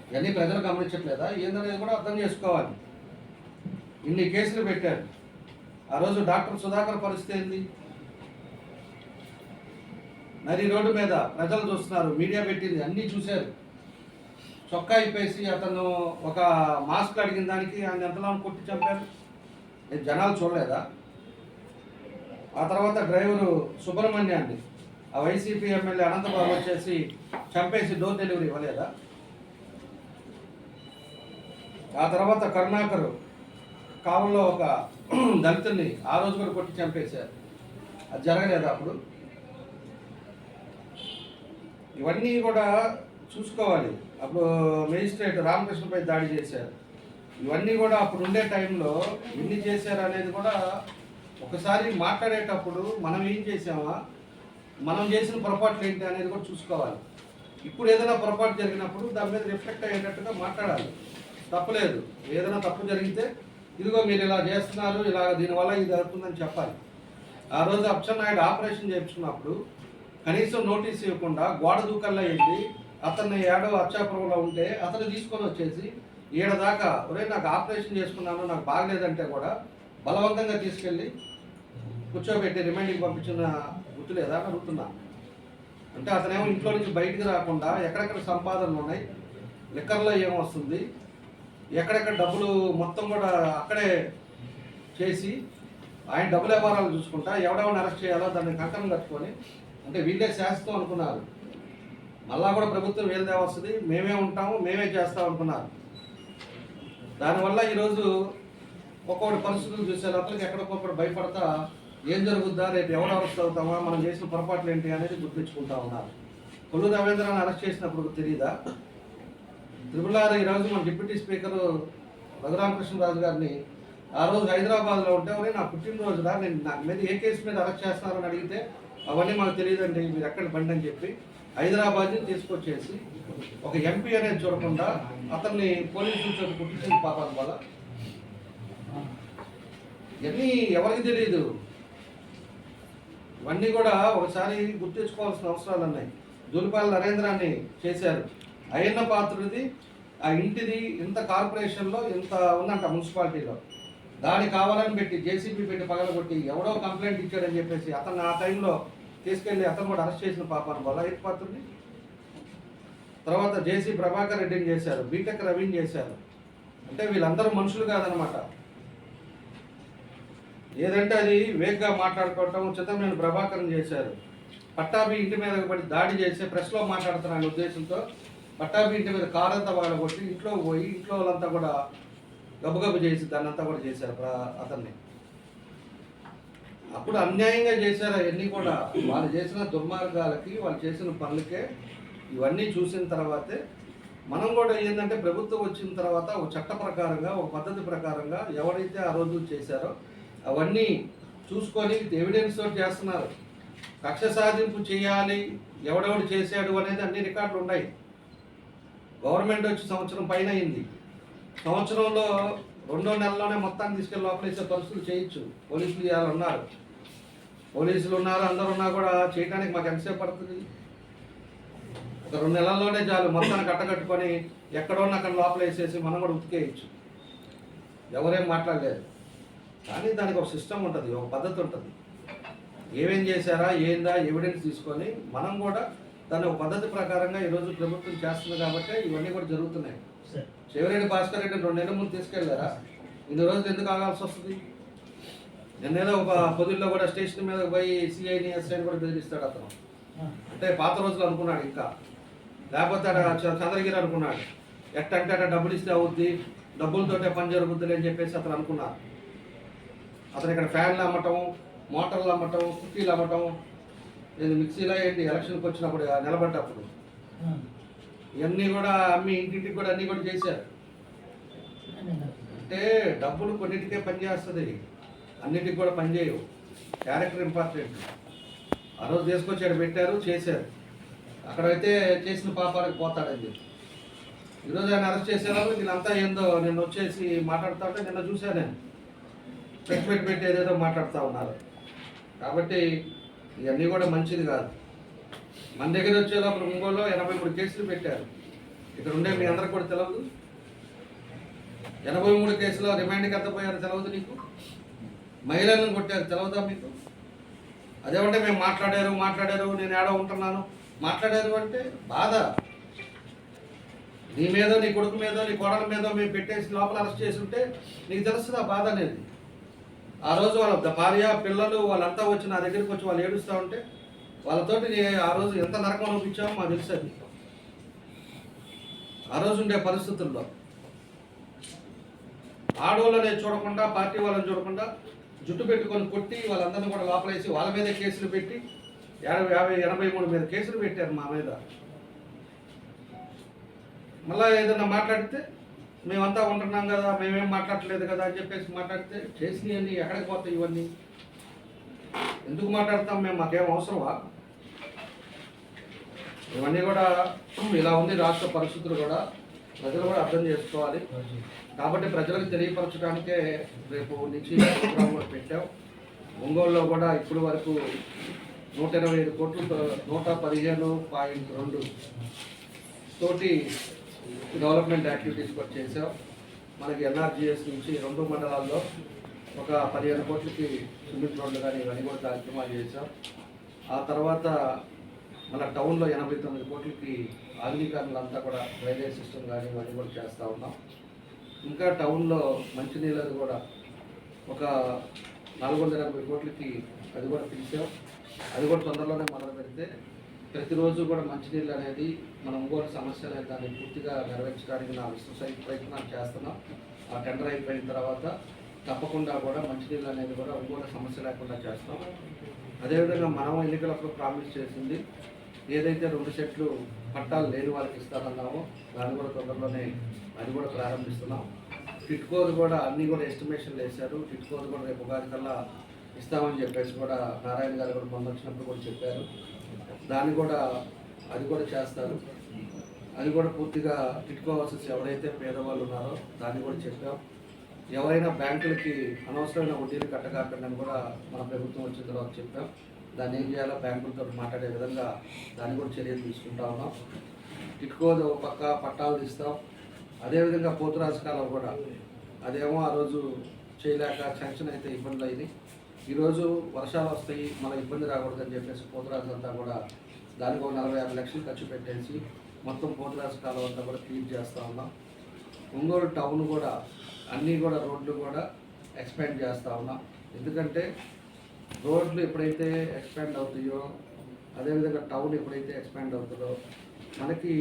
ఇవన్నీ ప్రజలు గమనించట్లేదా ఏందనేది కూడా అర్థం చేసుకోవాలి. ఇన్ని కేసులు పెట్టారు. ఆ రోజు డాక్టర్ సుధాకర్ పరిస్థితి ఏంది? నరి రోడ్డు మీద ప్రజలు చూస్తున్నారు, మీడియా పెట్టింది అన్నీ చూశారు. చొక్కా ఇప్పేసి అతను ఒక మాస్క్ అడిగిన దానికి ఆయన ఎంతలో కొట్టి చంపారు. జనాలు చూడలేదా? ఆ తర్వాత డ్రైవరు సుబ్రహ్మణ్యాన్ని ఆ వైసీపీ ఎమ్మెల్యే అనంతబాబు వచ్చేసి చంపేసి డోర్ డెలివరీ ఇవ్వలేదా? ఆ తర్వాత కరుణాకర్ కావుల్లో ఒక దళితుల్ని ఆ రోజు కూడా కొట్టి చంపేశారు. అది జరగలేదా అప్పుడు? ఇవన్నీ కూడా చూసుకోవాలి. అప్పుడు మేజిస్ట్రేట్ రామకృష్ణపై దాడి చేశారు. ఇవన్నీ కూడా అప్పుడు ఉండే టైంలో ఎన్ని చేశారు అనేది కూడా ఒకసారి మాట్లాడేటప్పుడు మనం ఏం చేసామా, మనం చేసిన పొరపాట్లు ఏంటి అనేది కూడా చూసుకోవాలి. ఇప్పుడు ఏదైనా పొరపాటు జరిగినప్పుడు దాని మీద రిఫ్లెక్ట్ అయ్యేటట్టుగా మాట్లాడాలి. తప్పలేదు, ఏదైనా తప్పు జరిగితే ఇదిగో మీరు ఇలా చేస్తున్నారు, ఇలా దీనివల్ల ఇది జరుగుతుందని చెప్పాలి. ఆ రోజు అచ్చెన్నాయుడు ఆపరేషన్ చేయించుకున్నప్పుడు కనీసం నోటీస్ ఇవ్వకుండా గోడ దూకల్లా వెళ్ళి అతన్ని ఏడో అచ్చాపురంలో ఉంటే అతను తీసుకొని వచ్చేసి దాకా ఒరే నాకు ఆపరేషన్ చేసుకున్నాను నాకు బాగలేదంటే కూడా బలవంతంగా తీసుకెళ్ళి కూర్చోబెట్టి రిమైండింగ్ పంపించిన గుర్తు లేదా అని అడుగుతున్నా. అంటే అతనేమో ఇంట్లో నుంచి బయటికి రాకుండా ఎక్కడెక్కడ సంపాదనలు ఉన్నాయి, లిక్కర్లో ఏమొస్తుంది, ఎక్కడెక్కడ డబ్బులు మొత్తం కూడా అక్కడే చేసి ఆయన డబ్బుల వ్యవహారాలు చూసుకుంటా ఎవడెవరిని అరెస్ట్ చేయాలో దాన్ని కంకణం కట్టుకొని అంటే వీళ్ళే శాస్త్రం అనుకున్నారు. మళ్ళా కూడా ప్రభుత్వం వీళ్ళదే వస్తుంది, మేమే ఉంటాము, మేమే చేస్తాం అనుకున్నారు. దానివల్ల ఈరోజు ఒక్కొక్కటి పరిస్థితులు చూసే లోపలికి ఎక్కడికొక్కడు భయపడతా ఏం జరుగుద్దా, రేపు ఎవరు అరెస్ట్ అవుతామా, మనం చేసిన పొరపాట్లు ఏంటి అనేది గుర్తించుకుంటా ఉన్నారు. కొల్లు రవీంద్రని అరెస్ట్ చేసినప్పుడు తెలియదా? త్రిపులారు ఈరోజు మన డిప్యూటీ స్పీకరు రఘురామకృష్ణరాజు గారిని ఆ రోజు హైదరాబాద్లో ఉంటే నా పుట్టినరోజురా, నేను నా మీద ఏ కేసు మీద అరెస్ట్ చేస్తున్నారని అడిగితే అవన్నీ మాకు తెలియదండి, మీరు ఎక్కడ బండి అని చెప్పి హైదరాబాద్ని తీసుకొచ్చేసి ఒక ఎంపీ అనేది చూడకుండా అతన్ని పోలీసులు చోటు పుట్టించిన పాపం వల్ల ఇవన్నీ ఎవరికి తెలియదు. ఇవన్నీ కూడా ఒకసారి గుర్తించుకోవాల్సిన అవసరాలు ఉన్నాయి. దూలిపాల నరేంద్రాన్ని చేశారు, అయ్యన్న పాత్రుడిది ఆ ఇంటిది ఇంత కార్పొరేషన్లో ఇంత ఉందంట మున్సిపాలిటీలో, దాన్ని కావాలని పెట్టి జేసీబీ పెట్టి పగలగొట్టి ఎవడో కంప్లైంట్ ఇచ్చాడని చెప్పేసి అతను ఆ టైంలో తీసుకెళ్ళి అతను కూడా అరెస్ట్ చేసిన పాపాను వల్ల అయ్యన్న పాత్రుడిని. తర్వాత జేసీ ప్రభాకర్ రెడ్డిని చేశారు, బీటెక్ రవిని చేశారు. అంటే వీళ్ళందరూ మనుషులు కాదనమాట. ఏదంటే అది వేగ్గా మాట్లాడుకోవటం. చిత్తంనేని ప్రభాకరం చేశారు, పట్టాభి ఇంటి మీద పడి దాడి చేసి ప్రెస్లో మాట్లాడుతున్న ఉద్దేశంతో పట్టాభి ఇంటి మీద కారంతా పగలగొట్టి ఇంట్లో పోయి ఇంట్లో వాళ్ళంతా కూడా గబగబు చేసి దాన్ని అంతా కూడా చేశారు అతన్ని. అప్పుడు అన్యాయంగా చేశారు అవన్నీ కూడా. వాళ్ళు చేసిన దుర్మార్గాలకి, వాళ్ళు చేసిన పనులకే ఇవన్నీ చూసిన తర్వాతే మనం కూడా ఏంటంటే ప్రభుత్వం వచ్చిన తర్వాత ఒక చట్ట ప్రకారంగా, ఒక పద్ధతి ప్రకారంగా ఎవరైతే ఆ రోజు చేశారో అవన్నీ చూసుకొని ఎవిడెన్స్ తోటి చేస్తున్నారు. కక్ష సాధింపు చేయాలి, ఎవడెవడు చేశాడు అనేది అన్ని రికార్డులు ఉన్నాయి. గవర్నమెంట్ వచ్చి సంవత్సరం పైన అయింది. సంవత్సరంలో 2వ నెలలోనే మొత్తాన్ని తీసుకెళ్ళి లోపలేసే పరిస్థితులు చేయొచ్చు. పోలీసులు ఇవాళ ఉన్నారు, అందరు ఉన్నా కూడా చేయడానికి మాకు ఎంతసేపు పడుతుంది? ఒక 2 నెలల్లోనే చాలు మొత్తాన్ని కట్టకట్టుకొని ఎక్కడోన్నా అక్కడ లోపలేసేసి మనం కూడా ఉతికేయచ్చు. ఎవరేం మాట్లాడలేదు. కానీ దానికి ఒక సిస్టమ్ ఉంటుంది, ఒక పద్ధతి ఉంటుంది. ఏమేం చేశారా ఏందా ఎవిడెన్స్ తీసుకొని మనం కూడా దాన్ని ఒక పద్ధతి ప్రకారంగా ఈరోజు ప్రభుత్వం చేస్తుంది కాబట్టి ఇవన్నీ కూడా జరుగుతున్నాయి. శివరెడ్డి భాస్కర్ రెడ్డి 2 నెలల ముందు తీసుకెళ్లారా? ఇన్ని రోజులు ఎందుకు ఆగాల్సి వస్తుంది? నిన్నేదో ఒక పొద్దుల్లో కూడా స్టేషన్ మీద పోయి సిఐని ఎస్ఐని కూడా బెదిరిస్తాడు అతను. అంటే పాత రోజులు అనుకున్నాడు, ఇంకా లేకపోతే చంద్రగిరి అనుకున్నాడు. ఎట్టంటే అట్లా డబ్బులు ఇస్తే అవుద్ది, డబ్బులతోటే పని జరుగుద్ది అని చెప్పేసి అతను అనుకున్నారు. అతను ఇక్కడ ఫ్యాన్లు అమ్మటం, మోటార్లు అమ్మటం, కుక్కీలు అమ్మటం, నేను మిక్సీలో ఏంటి ఎలక్షన్కి వచ్చినప్పుడు నిలబడ్డప్పుడు ఇవన్నీ కూడా అమ్మి ఇంటింటికి కూడా అన్నీ కూడా చేశారు. అంటే డబ్బులు కొన్నిటికే పనిచేస్తుంది, అన్నిటికి కూడా పనిచేయవు. Character important. ఆ రోజు తీసుకొచ్చాడు, పెట్టారు, చేశారు. అక్కడైతే చేసిన పాపాలకు పోతాడని. ఈరోజు ఆయన అరెస్ట్ చేసేవాళ్ళు వీళ్ళంతా ఏందో నిన్న వచ్చేసి మాట్లాడుతూ ఉంటే నిన్న చూశాను నేను. పెట్టి ఏదేదో మాట్లాడుతూ ఉన్నారు. కాబట్టి ఇవన్నీ కూడా మంచిది కాదు. మన దగ్గర వచ్చే లోపల ఒంగోలులో 83 కేసులు పెట్టారు. ఇక్కడ ఉండే మీ అందరికి కూడా తెలియదు. 83 కేసులో రిమాండ్కి ఎంత పోయారో తెలియదు నీకు. మహిళలను కొట్టారు తెలియదా మీకు? అదేమంటే మేము మాట్లాడారు నేను ఏడో ఉంటున్నాను మాట్లాడారు అంటే బాధ. నీ మీదో, నీ కొడుకు మీదో, నీ కోడల మీదో మేము పెట్టేసి లోపల అరెస్ట్ చేసి ఉంటే నీకు తెలుస్తుంది ఆ బాధ అనేది. ఆ రోజు వాళ్ళ భార్య పిల్లలు వాళ్ళంతా వచ్చి నా దగ్గరికి వచ్చి వాళ్ళు ఏడుస్తూ ఉంటే వాళ్ళతోటి ఆ రోజు ఎంత నరకం అనిపించామో మాకు తెలుస్తుంది. ఆ రోజు ఉండే పరిస్థితుల్లో ఆడవాళ్ళని చూడకుండా, పార్టీ వాళ్ళని చూడకుండా జుట్టు పెట్టుకొని కొట్టి వాళ్ళందరినీ కూడా లోపలేసి వాళ్ళ మీద కేసులు పెట్టి 83 మీద కేసులు పెట్టారు మా మీద. మళ్ళీ ఏదన్నా మాట్లాడితే మేమంతా ఉంటున్నాం కదా, మేమేం మాట్లాడలేదు కదా అని చెప్పేసి మాట్లాడితే చేసినవన్నీ ఎక్కడికి పోతాయి? ఇవన్నీ ఎందుకు మాట్లాడతాం మేము? మాకేం అవసరమా? ఇవన్నీ కూడా ఇలా ఉంది రాష్ట్ర పరిస్థితులు కూడా ప్రజలు కూడా అర్థం చేసుకోవాలి. కాబట్టి ప్రజలకు తెలియపరచడానికే రేపు నుంచి ప్రోగ్రాం కూడా పెట్టాం. ఒంగోలులో కూడా ఇప్పుడు వరకు 125 కోట్లతో 115.2 తోటి డెవలప్మెంట్ యాక్టివిటీస్ కూడా చేసాం. మనకి ఎన్ఆర్జీఎస్ నుంచి 2 మండలాల్లో ఒక 15 కోట్లకి సిమెంట్ రోడ్లు కానీ ఇవన్నీ కూడా కార్యక్రమాలు చేసాం. ఆ తర్వాత మన టౌన్లో 89 కోట్లకి ఆధునీకరణలంతా కూడా డ్రైనేజ్ సిస్టమ్ కానీ ఇవన్నీ కూడా చేస్తూ ఉన్నాం. ఇంకా టౌన్లో మంచినీళ్ళది కూడా ఒక 480 కోట్లకి అది కూడా పిలిచాం. అది కూడా తొందరలోనే మొదలు పెడితే ప్రతిరోజు కూడా మంచినీళ్ళు అనేది మన ఒంగోలు సమస్య అనేది దాన్ని పూర్తిగా నెరవేర్చడానికి నా విశ్వస ప్రయత్నాలు చేస్తున్నాం. ఆ టెండర్ అయిపోయిన తర్వాత తప్పకుండా కూడా మంచినీళ్ళు అనేది కూడా ఒంగోలు సమస్య లేకుండా చేస్తాం. అదేవిధంగా మనం ఎన్నికలప్పుడు ప్రామిస్ చేసింది ఏదైతే 2 సెట్లు పట్టాలు లేని వాళ్ళకి ఇస్తామన్నామో దాన్ని కూడా తొందరలోనే అది కూడా ప్రారంభిస్తున్నాం. టిట్కోలు కూడా అన్నీ కూడా ఎస్టిమేషన్లు వేశారు. టిట్కోలు కూడా రేపు ఉగాది కల్లా ఇస్తామని చెప్పేసి కూడా నారాయణ గారు కూడా మొన్న వచ్చినప్పుడు కూడా చెప్పారు. దాన్ని కూడా అది కూడా చేస్తారు. అది కూడా పూర్తిగా టిట్కో హౌసెస్ ఎవరైతే పేదవాళ్ళు ఉన్నారో దాన్ని కూడా చెప్పాం. ఎవరైనా బ్యాంకులకి అనవసరమైన వడ్డీలు కట్టకాకండి కూడా మన ప్రభుత్వం వచ్చిన తర్వాత చెప్పాం. దాన్ని ఏం చేయాలో బ్యాంకులతో మాట్లాడే విధంగా దాన్ని కూడా చర్యలు తీసుకుంటా ఉన్నాం. టిట్కో ఒక పక్క పట్టాలు ఇస్తాం. అదేవిధంగా పోతురాజు కాలం కూడా అదేమో ఆ రోజు చేయలేక శాంక్షన్ అయితే ఇబ్బందులు అయింది. ఈరోజు వర్షాలు వస్తాయి మన ఇబ్బంది రాకూడదని చెప్పేసి పోతురాజు అంతా కూడా దానికి ఒక 40-50 లక్షలు ఖర్చు పెట్టేసి మొత్తం పోతురాజు కాలం అంతా కూడా క్లీన్ చేస్తూ ఉన్నాం. ఒంగోలు టౌన్ కూడా అన్నీ కూడా రోడ్లు కూడా ఎక్స్పాండ్ చేస్తూ ఉన్నాం. ఎందుకంటే రోడ్లు ఎప్పుడైతే ఎక్స్పాండ్ అవుతాయో అదేవిధంగా టౌన్ ఎప్పుడైతే ఎక్స్పాండ్ అవుతుందో మనకి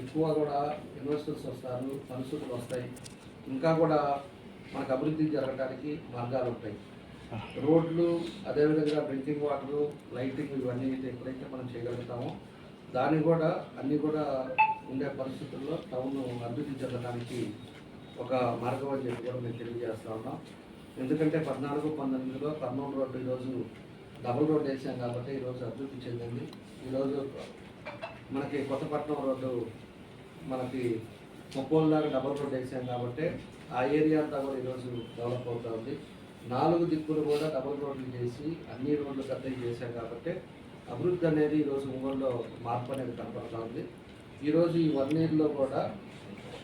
ఎక్కువ కూడా ఇన్వెస్టర్స్ వస్తారు, పరిస్థితులు వస్తాయి, ఇంకా కూడా మనకు అభివృద్ధి జరగడానికి మార్గాలు ఉంటాయి. రోడ్లు అదేవిధంగా డ్రింకింగ్ వాటరు, లైటింగ్ ఇవన్నీ అయితే ఎప్పుడైతే మనం చేయగలుగుతామో దాన్ని కూడా అన్నీ కూడా ఉండే పరిస్థితుల్లో టౌన్ అభివృద్ధి చెందడానికి ఒక మార్గం అని చెప్పి కూడా మేము తెలియజేస్తా ఉన్నాం. ఎందుకంటే 14-19లో కర్నూలు రోడ్డు ఈరోజు డబుల్ రోడ్ వేసాం కాబట్టి ఈరోజు అభివృద్ధి చెందింది. ఈరోజు మనకి కొత్తపట్నం రోడ్డు మనకి ముప్పోలు దాకా డబుల్ రోడ్ వేసాం కాబట్టి ఆ ఏరియా అంతా కూడా ఈరోజు డెవలప్ అవుతూ ఉంది. 4 దిక్కులు కూడా డబుల్ రోడ్లు చేసి అన్ని రోడ్లు పెద్దవి చేశాం కాబట్టి అభివృద్ధి అనేది ఈరోజు ఒంగోలులో మార్పు అనేది కనపడుతూ ఉంది. ఈరోజు ఈ 1 ఇయర్లో కూడా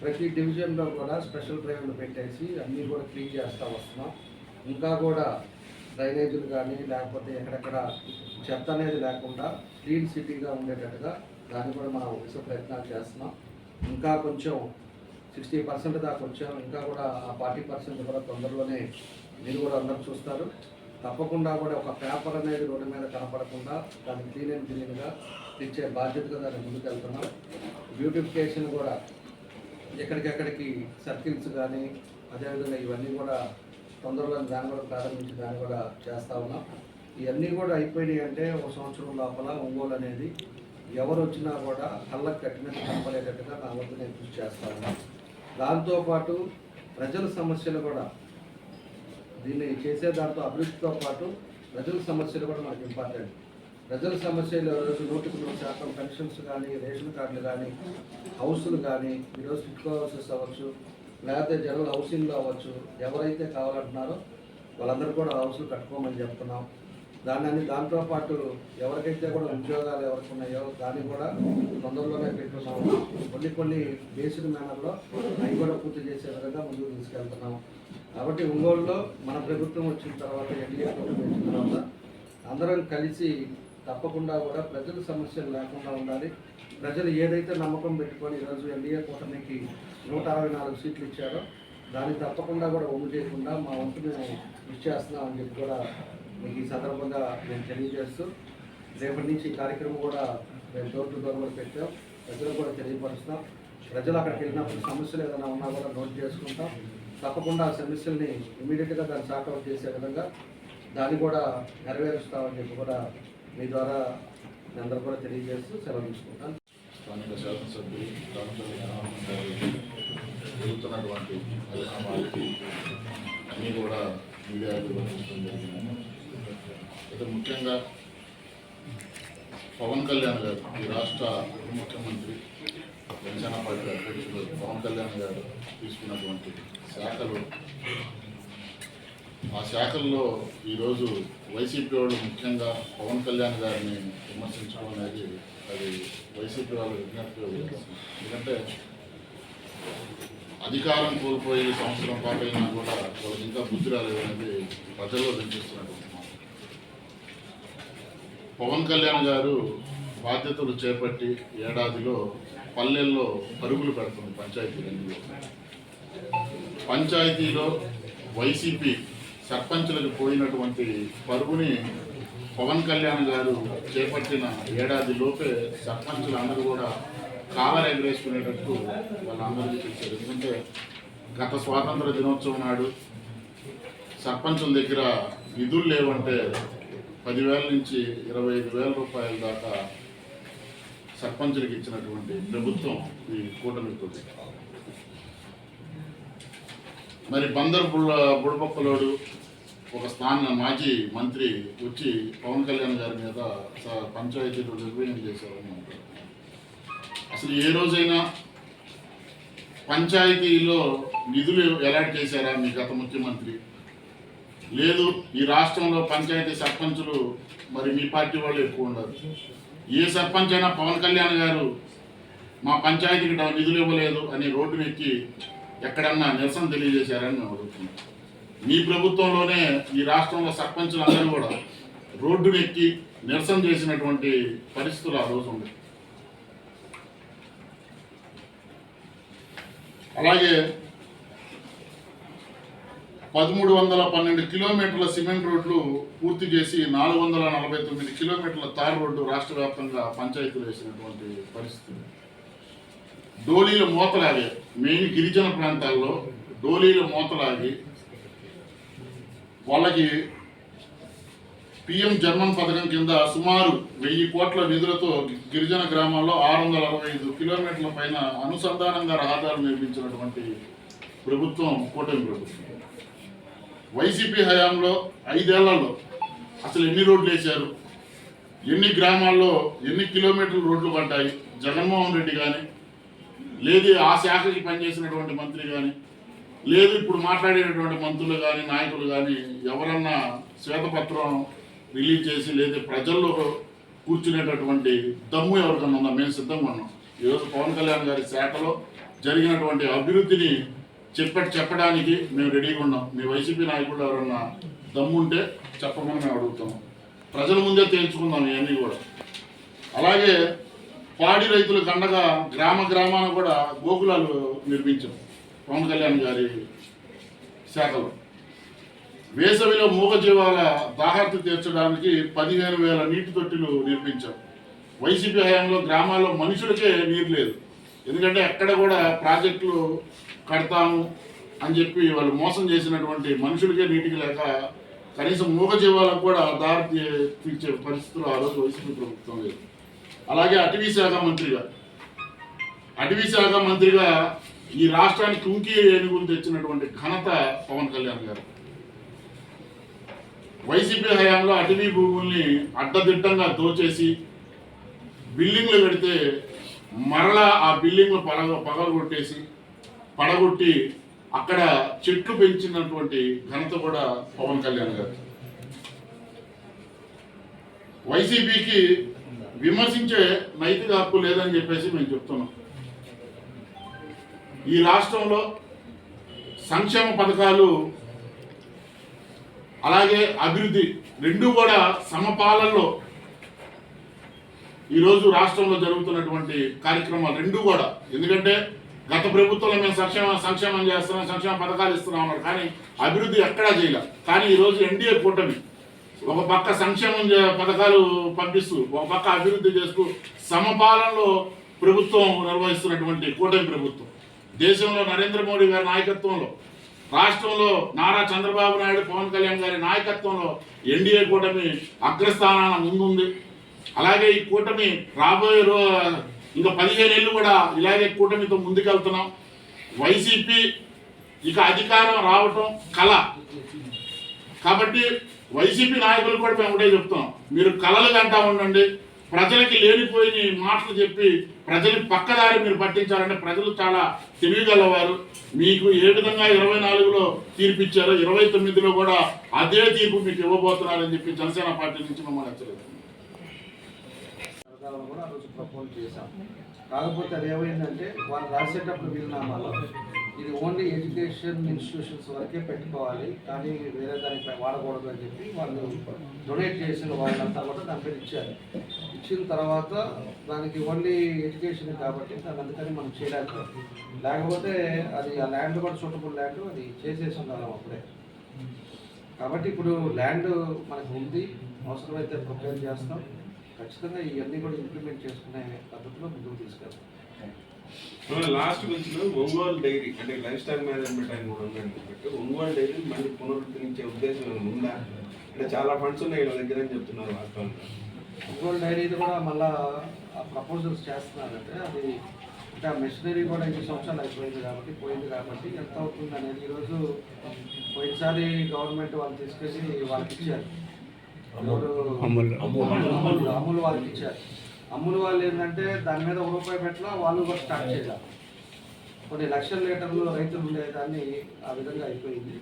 ప్రతి డివిజన్లో కూడా స్పెషల్ డ్రైవ్లు పెట్టేసి అన్నీ కూడా క్లీన్ చేస్తూ వస్తున్నాం. ఇంకా కూడా డ్రైనేజీలు కానీ లేకపోతే ఎక్కడెక్కడ చెత్త అనేది లేకుండా క్లీన్ సిటీగా ఉండేటట్టుగా దాన్ని కూడా మనం విశ్వ ప్రయత్నాలు చేస్తున్నాం. ఇంకా కొంచెం 60% దాకా వచ్చాం. ఇంకా కూడా ఆ 40% కూడా తొందరలోనే మీరు కూడా అందరూ చూస్తారు. తప్పకుండా కూడా ఒక పేపర్ అనేది రోడ్డు మీద కనపడకుండా దాన్ని క్లీన్ అండ్ క్లీన్గా తెచ్చే బాధ్యతగా దాన్ని ముందుకు వెళ్తున్నాం. బ్యూటిఫికేషన్ కూడా ఎక్కడికెక్కడికి సర్కిల్స్ కానీ అదేవిధంగా ఇవన్నీ కూడా తొందరలో దాన్ని కూడా ప్రారంభించి దాన్ని కూడా చేస్తూ ఉన్నాం. ఇవన్నీ కూడా అయిపోయినాయి అంటే 1 సంవత్సరం లోపల ఒంగోలు అనేది ఎవరు వచ్చినా కూడా కళ్ళకు కట్టినట్టు కనపడేటట్టుగా నా వద్ద నేను కృషి చేస్తా ఉన్నాను. దాంతోపాటు ప్రజల సమస్యలు కూడా దీన్ని చేసే దాంతో అభివృద్ధితో పాటు ప్రజల సమస్యలు కూడా మనకు ఇంపార్టెంట్. ప్రజల సమస్యలు ఈరోజు 100% పెన్షన్స్ కానీ, రేషన్ కార్డులు కానీ, హౌసులు కానీ, ఈరోజు టిట్కో హౌసెస్ అవ్వచ్చు, లేకపోతే జనరల్ హౌసింగ్లో అవ్వచ్చు, ఎవరైతే కావాలంటున్నారో వాళ్ళందరూ కూడా హౌసులు కట్టుకోమని చెప్తున్నాం. దాంతోపాటు ఎవరికైతే కూడా ఉద్యోగాలు ఎవరికి ఉన్నాయో దాన్ని కూడా తొందరలోనే పెట్టుకున్నాము. కొన్ని బేసిక్ మేనర్లో అవి కూడా పూర్తి చేసే విధంగా ముందుకు తీసుకెళ్తున్నాం. కాబట్టి ఒంగోలులో మన ప్రభుత్వం వచ్చిన తర్వాత ఎన్డీఏ ప్రభుత్వం వచ్చిన తర్వాత అందరం కలిసి తప్పకుండా కూడా ప్రజల సమస్యలు లేకుండా ఉండాలి. ప్రజలు ఏదైతే నమ్మకం పెట్టుకొని ఈరోజు ఎన్డీఏ కూటమికి 164 సీట్లు ఇచ్చారో దాన్ని తప్పకుండా కూడా ఒమ్ము చేయకుండా మా వంతు మేము కృషి చేస్తున్నామని చెప్పి కూడా మీకు ఈ సందర్భంగా నేను తెలియజేస్తూ రేపటి నుంచి ఈ కార్యక్రమం కూడా మేము డోర్ టు డోర్ కూడా పెట్టాం. ప్రజలకు కూడా తెలియపరుస్తాం. ప్రజలు అక్కడికి వెళ్ళినప్పుడు సమస్యలు ఏదైనా ఉన్నా కూడా నోట్ చేసుకుంటాం. తప్పకుండా ఆ సమస్యల్ని ఇమీడియట్గా దాన్ని సార్ట్అవుట్ చేసే విధంగా దాన్ని కూడా నెరవేరుస్తామని చెప్పి కూడా మీ ద్వారా మీ అందరూ కూడా తెలియజేస్తూ సెలవు తీసుకుంటాను. స్థానిక శాసనసభ్యులు జరుగుతున్నటువంటి పరిణామాలకి అన్నీ కూడా మీడియాకు వివరించడం జరిగింది. అయితే ముఖ్యంగా పవన్ కళ్యాణ్ గారు, ఈ రాష్ట్ర ఉప ముఖ్యమంత్రి జనసేన పార్టీ అధ్యక్షులు పవన్ కళ్యాణ్ గారు తీసుకున్నటువంటి శాఖలు, ఆ శాఖల్లో ఈరోజు వైసీపీ వాళ్ళు ముఖ్యంగా పవన్ కళ్యాణ్ గారిని విమర్శించడం అనేది అది వైసీపీ వాళ్ళు విజ్ఞప్తిగా చేస్తుంది. ఎందుకంటే అధికారం కోల్పోయి సంవత్సరం పాటు అయినా కూడా వాళ్ళకి ఇంకా బుద్ధి రాలేదు అనేది ప్రజల్లో వినిపిస్తున్నటువంటి మాట. పవన్ కళ్యాణ్ గారు బాధ్యతలు చేపట్టి ఏడాదిలో పల్లెల్లో పరుగులు పెడుతుంది పంచాయతీలన్నీ. పంచాయతీలో వైసీపీ సర్పంచులకు పోయినటువంటి పరుగుని పవన్ కళ్యాణ్ గారు చేపట్టిన ఏడాదిలోపే సర్పంచులు అందరూ కూడా కాలర్ ఎగరేసుకునేటట్టు వాళ్ళందరికీ చేశారు. ఎందుకంటే గత స్వాతంత్ర దినోత్సవం నాడు సర్పంచుల దగ్గర నిధులు లేవంటే 10,000 నుంచి 25,000 రూపాయల దాకా సర్పంచులకు ఇచ్చినటువంటి ప్రభుత్వం ఈ కూటమి ప్రభుత్వం. మరి బందర్ బుడబొక్కలోడు ఒక మాజీ మంత్రి వచ్చి పవన్ కళ్యాణ్ గారి మీద పంచాయతీలు నిర్వహణ చేశారని అంటారు. అసలు ఏ రోజైనా పంచాయతీలో నిధులు అలాట్ చేశారా మీ గత ముఖ్యమంత్రి? లేదు. ఈ రాష్ట్రంలో పంచాయతీ సర్పంచులు మరి మీ పార్టీ వాళ్ళు ఎక్కువ ఉన్నారు. ఏ సర్పంచ్ అయినా పవన్ కళ్యాణ్ గారు మా పంచాయతీకి నిధులు ఇవ్వలేదు అని రోడ్డు ఎక్కి ఎక్కడన్నా నిరసన తెలియజేశారని మేము అడుగుతున్నాం. మీ ప్రభుత్వంలోనే ఈ రాష్ట్రంలో సర్పంచులందరూ కూడా రోడ్డును ఎక్కి నిరసన చేసినటువంటి పరిస్థితులు ఆ రోజు ఉంది. అలాగే 1312 కిలోమీటర్ల సిమెంట్ రోడ్లు పూర్తి చేసి 449 కిలోమీటర్ల తార్ రోడ్డు రాష్ట్ర వ్యాప్తంగా పంచాయతీలు వేసినటువంటి పరిస్థితులు. డోలీల మూతలాగే మెయిన్ గిరిజన ప్రాంతాల్లో డోలీల మూతలాగి వాళ్ళకి పిఎం జర్మన్ పథకం కింద సుమారు 1000 కోట్ల నిధులతో గిరిజన గ్రామాల్లో 665 కిలోమీటర్ల పైన అనుసంధానంగా రహదారులు నిర్మించినటువంటి ప్రభుత్వం కూటమి ప్రభుత్వం. వైసీపీ హయాంలో 5 ఏళ్లలో అసలు ఎన్ని రోడ్లు వేశారు, ఎన్ని గ్రామాల్లో ఎన్ని కిలోమీటర్ల రోడ్లు పడ్డాయి? జగన్మోహన్ రెడ్డి కానీ, లేదు ఆ శాఖకి పనిచేసినటువంటి మంత్రి కానీ, లేదు ఇప్పుడు మాట్లాడేటటువంటి మంత్రులు కానీ నాయకులు కానీ ఎవరన్నా శ్వేతపత్రం రిలీజ్ చేసి లేదా ప్రజల్లో కూర్చునేటటువంటి దమ్ము ఎవరికన్నా ఉందా? మేము సిద్ధంగా ఉన్నాం. ఈరోజు పవన్ కళ్యాణ్ గారి శాఖలో జరిగినటువంటి అభివృద్ధిని చెప్పడానికి మేము రెడీగా ఉన్నాం. మీ వైసీపీ నాయకులు ఎవరన్నా దమ్ముంటే చెప్పమని మేము అడుగుతాం. ప్రజల ముందే తేల్చుకుందాం ఇవన్నీ కూడా. అలాగే పాడి రైతులకు అండగా గ్రామాన కూడా గోకులాలు నిర్మించాం పవన్ కళ్యాణ్ గారి శాఖలో. వేసవిలో మూగజీవాల దాహార్తి తీర్చడానికి 15,000 నీటి తొట్టిలు నిర్మించాం. వైసీపీ హయాంలో గ్రామాల్లో మనుషులకే నీరు లేదు. ఎందుకంటే ఎక్కడ కూడా ప్రాజెక్టులు కడతాము అని చెప్పి వాళ్ళు మోసం చేసినటువంటి మనుషులకే నీటికి లేక కనీసం మూగజీవాలకు కూడా దారి తీర్చే పరిస్థితులు ఆ రోజు వైసీపీ ప్రభుత్వం లేదు. అలాగే అటవీ శాఖ మంత్రిగా ఈ రాష్ట్రానికి కుంకి ఏనుగులు తెచ్చినటువంటి ఘనత పవన్ కళ్యాణ్ గారు. వైసీపీ హయాంలో అటవీ భూముల్ని అడ్డదిడ్డంగా దోచేసి బిల్డింగ్లు పెడితే మరలా ఆ బిల్డింగ్లు పడగొట్టి అక్కడ చెట్లు పెంచినటువంటి ఘనత కూడా పవన్ కళ్యాణ్ గారు. వైసీపీకి విమర్శించే నైతిక హక్కు లేదని చెప్పేసి మేము చెప్తున్నాం. ఈ రాష్ట్రంలో సంక్షేమ పథకాలు అలాగే అభివృద్ధి రెండూ కూడా సమపాలనలో ఈరోజు రాష్ట్రంలో జరుగుతున్నటువంటి కార్యక్రమాలు రెండూ కూడా. ఎందుకంటే గత ప్రభుత్వంలో మేము సంక్షేమం చేస్తున్నాం, సంక్షేమ పథకాలు ఇస్తున్నాం అన్నారు, కానీ అభివృద్ధి ఎక్కడా చేయలే. కానీ ఈరోజు ఎన్డీఏ కూటమి ఒక పక్క సంక్షేమం పథకాలు పంపిస్తూ ఒక పక్క అభివృద్ధి చేస్తూ సమపాలనలో ప్రభుత్వం నిర్వహిస్తున్నటువంటి కూటమి ప్రభుత్వం. దేశంలో నరేంద్ర మోడీ గారి నాయకత్వంలో, రాష్ట్రంలో నారా చంద్రబాబు నాయుడు పవన్ కళ్యాణ్ గారి నాయకత్వంలో ఎన్డీఏ కూటమి అగ్రస్థానాన ముందుంది. అలాగే ఈ కూటమి రాబోయే ఇంకా 15 ఏళ్ళు కూడా ఇలాగే కూటమితో ముందుకెళ్తున్నాం. వైసీపీ ఇక అధికారం రావటం కళ. కాబట్టి వైసీపీ నాయకులు కూడా మేము ఒకటే చెప్తాం, మీరు కళలు గంటా ఉండండి. ప్రజలకి లేనిపోయి మాటలు చెప్పి ప్రజలు పక్కదారి మీరు పట్టించారంటే ప్రజలు చాలా తెలివిగలవారు. మీకు ఏ విధంగా 24లో తీర్పు ఇచ్చారో 29లో కూడా అదే తీర్పు మీకు ఇవ్వబోతున్నారని చెప్పి జనసేన పార్టీ నుంచి మమ్మల్ని హెచ్చరిస్తున్నాం. కూడా ఆ రోజు ప్రపోజ్ చేశాం. కాకపోతే అది ఏమైందంటే వాళ్ళు రాసేటప్పుడు వీలునామాలో ఇది ఓన్లీ ఎడ్యుకేషన్ ఇన్స్టిట్యూషన్స్ వరకే పెట్టుకోవాలి, కానీ వేరే దానిపై వాడకూడదు అని చెప్పి వాళ్ళు డొనేట్ చేసిన వాళ్ళంతా కూడా దాని పేరు ఇచ్చారు. ఇచ్చిన తర్వాత దానికి ఓన్లీ ఎడ్యుకేషన్ కాబట్టి దాని అందుకని మనం చేయలేకపోయాం. లేకపోతే అది ఆ ల్యాండ్ కూడా సూటబుల్ ల్యాండ్ అది చేసేసి ఉన్నాం అప్పుడే. కాబట్టి ఇప్పుడు ల్యాండ్ మనకు ఉంది, అవసరమైతే ప్రిపేర్ చేస్తాం. ఖచ్చితంగా ఇవన్నీ కూడా ఇంప్లిమెంట్ చేసుకునే పద్ధతిలో ముందుకు తీసుకెళ్తాం. లాస్ట్ వచ్చిన ఒంగోలు డైరీ అంటే లైఫ్ స్టైల్ మేనేజ్మెంట్ అని కూడా ఉందని చెప్పి ఒంగోలు డైరీ మళ్ళీ పునరుద్ధరించే ఉద్దేశం ఏమైనా ఉందా? అంటే చాలా ఫండ్స్ ఉన్నాయి వీళ్ళ దగ్గర అని చెప్తున్నారు వాస్తవంగా. ఒంగోలు డైరీది కూడా మళ్ళా ప్రపోజల్స్ చేస్తున్నారంటే అది ఇంకా మెషినరీ కూడా 5 సంవత్సరాలు అయిపోయింది కాబట్టి ఎంత అవుతుంది అనేది ఈరోజు పోయినసారి గవర్నమెంట్ వాళ్ళు తీసుకెళ్ళి వాళ్ళకి ఇచ్చారు. అమూల్ వాళ్ళకి ఇచ్చారు. అమూల్ వాళ్ళు ఏంటంటే దాని మీద ₹1 పెట్టినా వాళ్ళు కూడా స్టార్ట్ చేయాలి. కొన్ని లక్షల లీటర్లు రైతులు ఉండేదాన్ని ఆ విధంగా అయిపోయింది.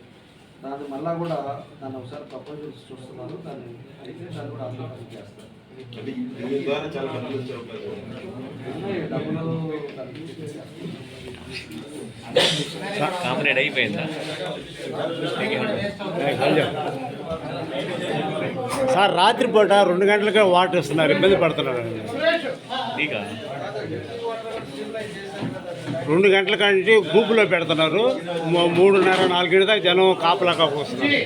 దాన్ని మళ్ళా కూడా దాన్ని ఒకసారి ప్రపోజల్స్ చూస్తున్నారు. దాన్ని అయితే దాన్ని కూడా అప్లై చేస్తారు. దీని ద్వారా చాలా డబ్బులు వచ్చే అవకాశం కాంప్లీట్ అయిపోయిందా సార్? రాత్రిపూట 2 గంటలకే వాటర్ ఇస్తున్నారు, ఇబ్బంది పడుతున్నారు. ఇక 2 గంటల కంటే గూపులో పెడుతున్నారు. 3:30, 4 దాకా జనం కాపలాగా వస్తున్నారు.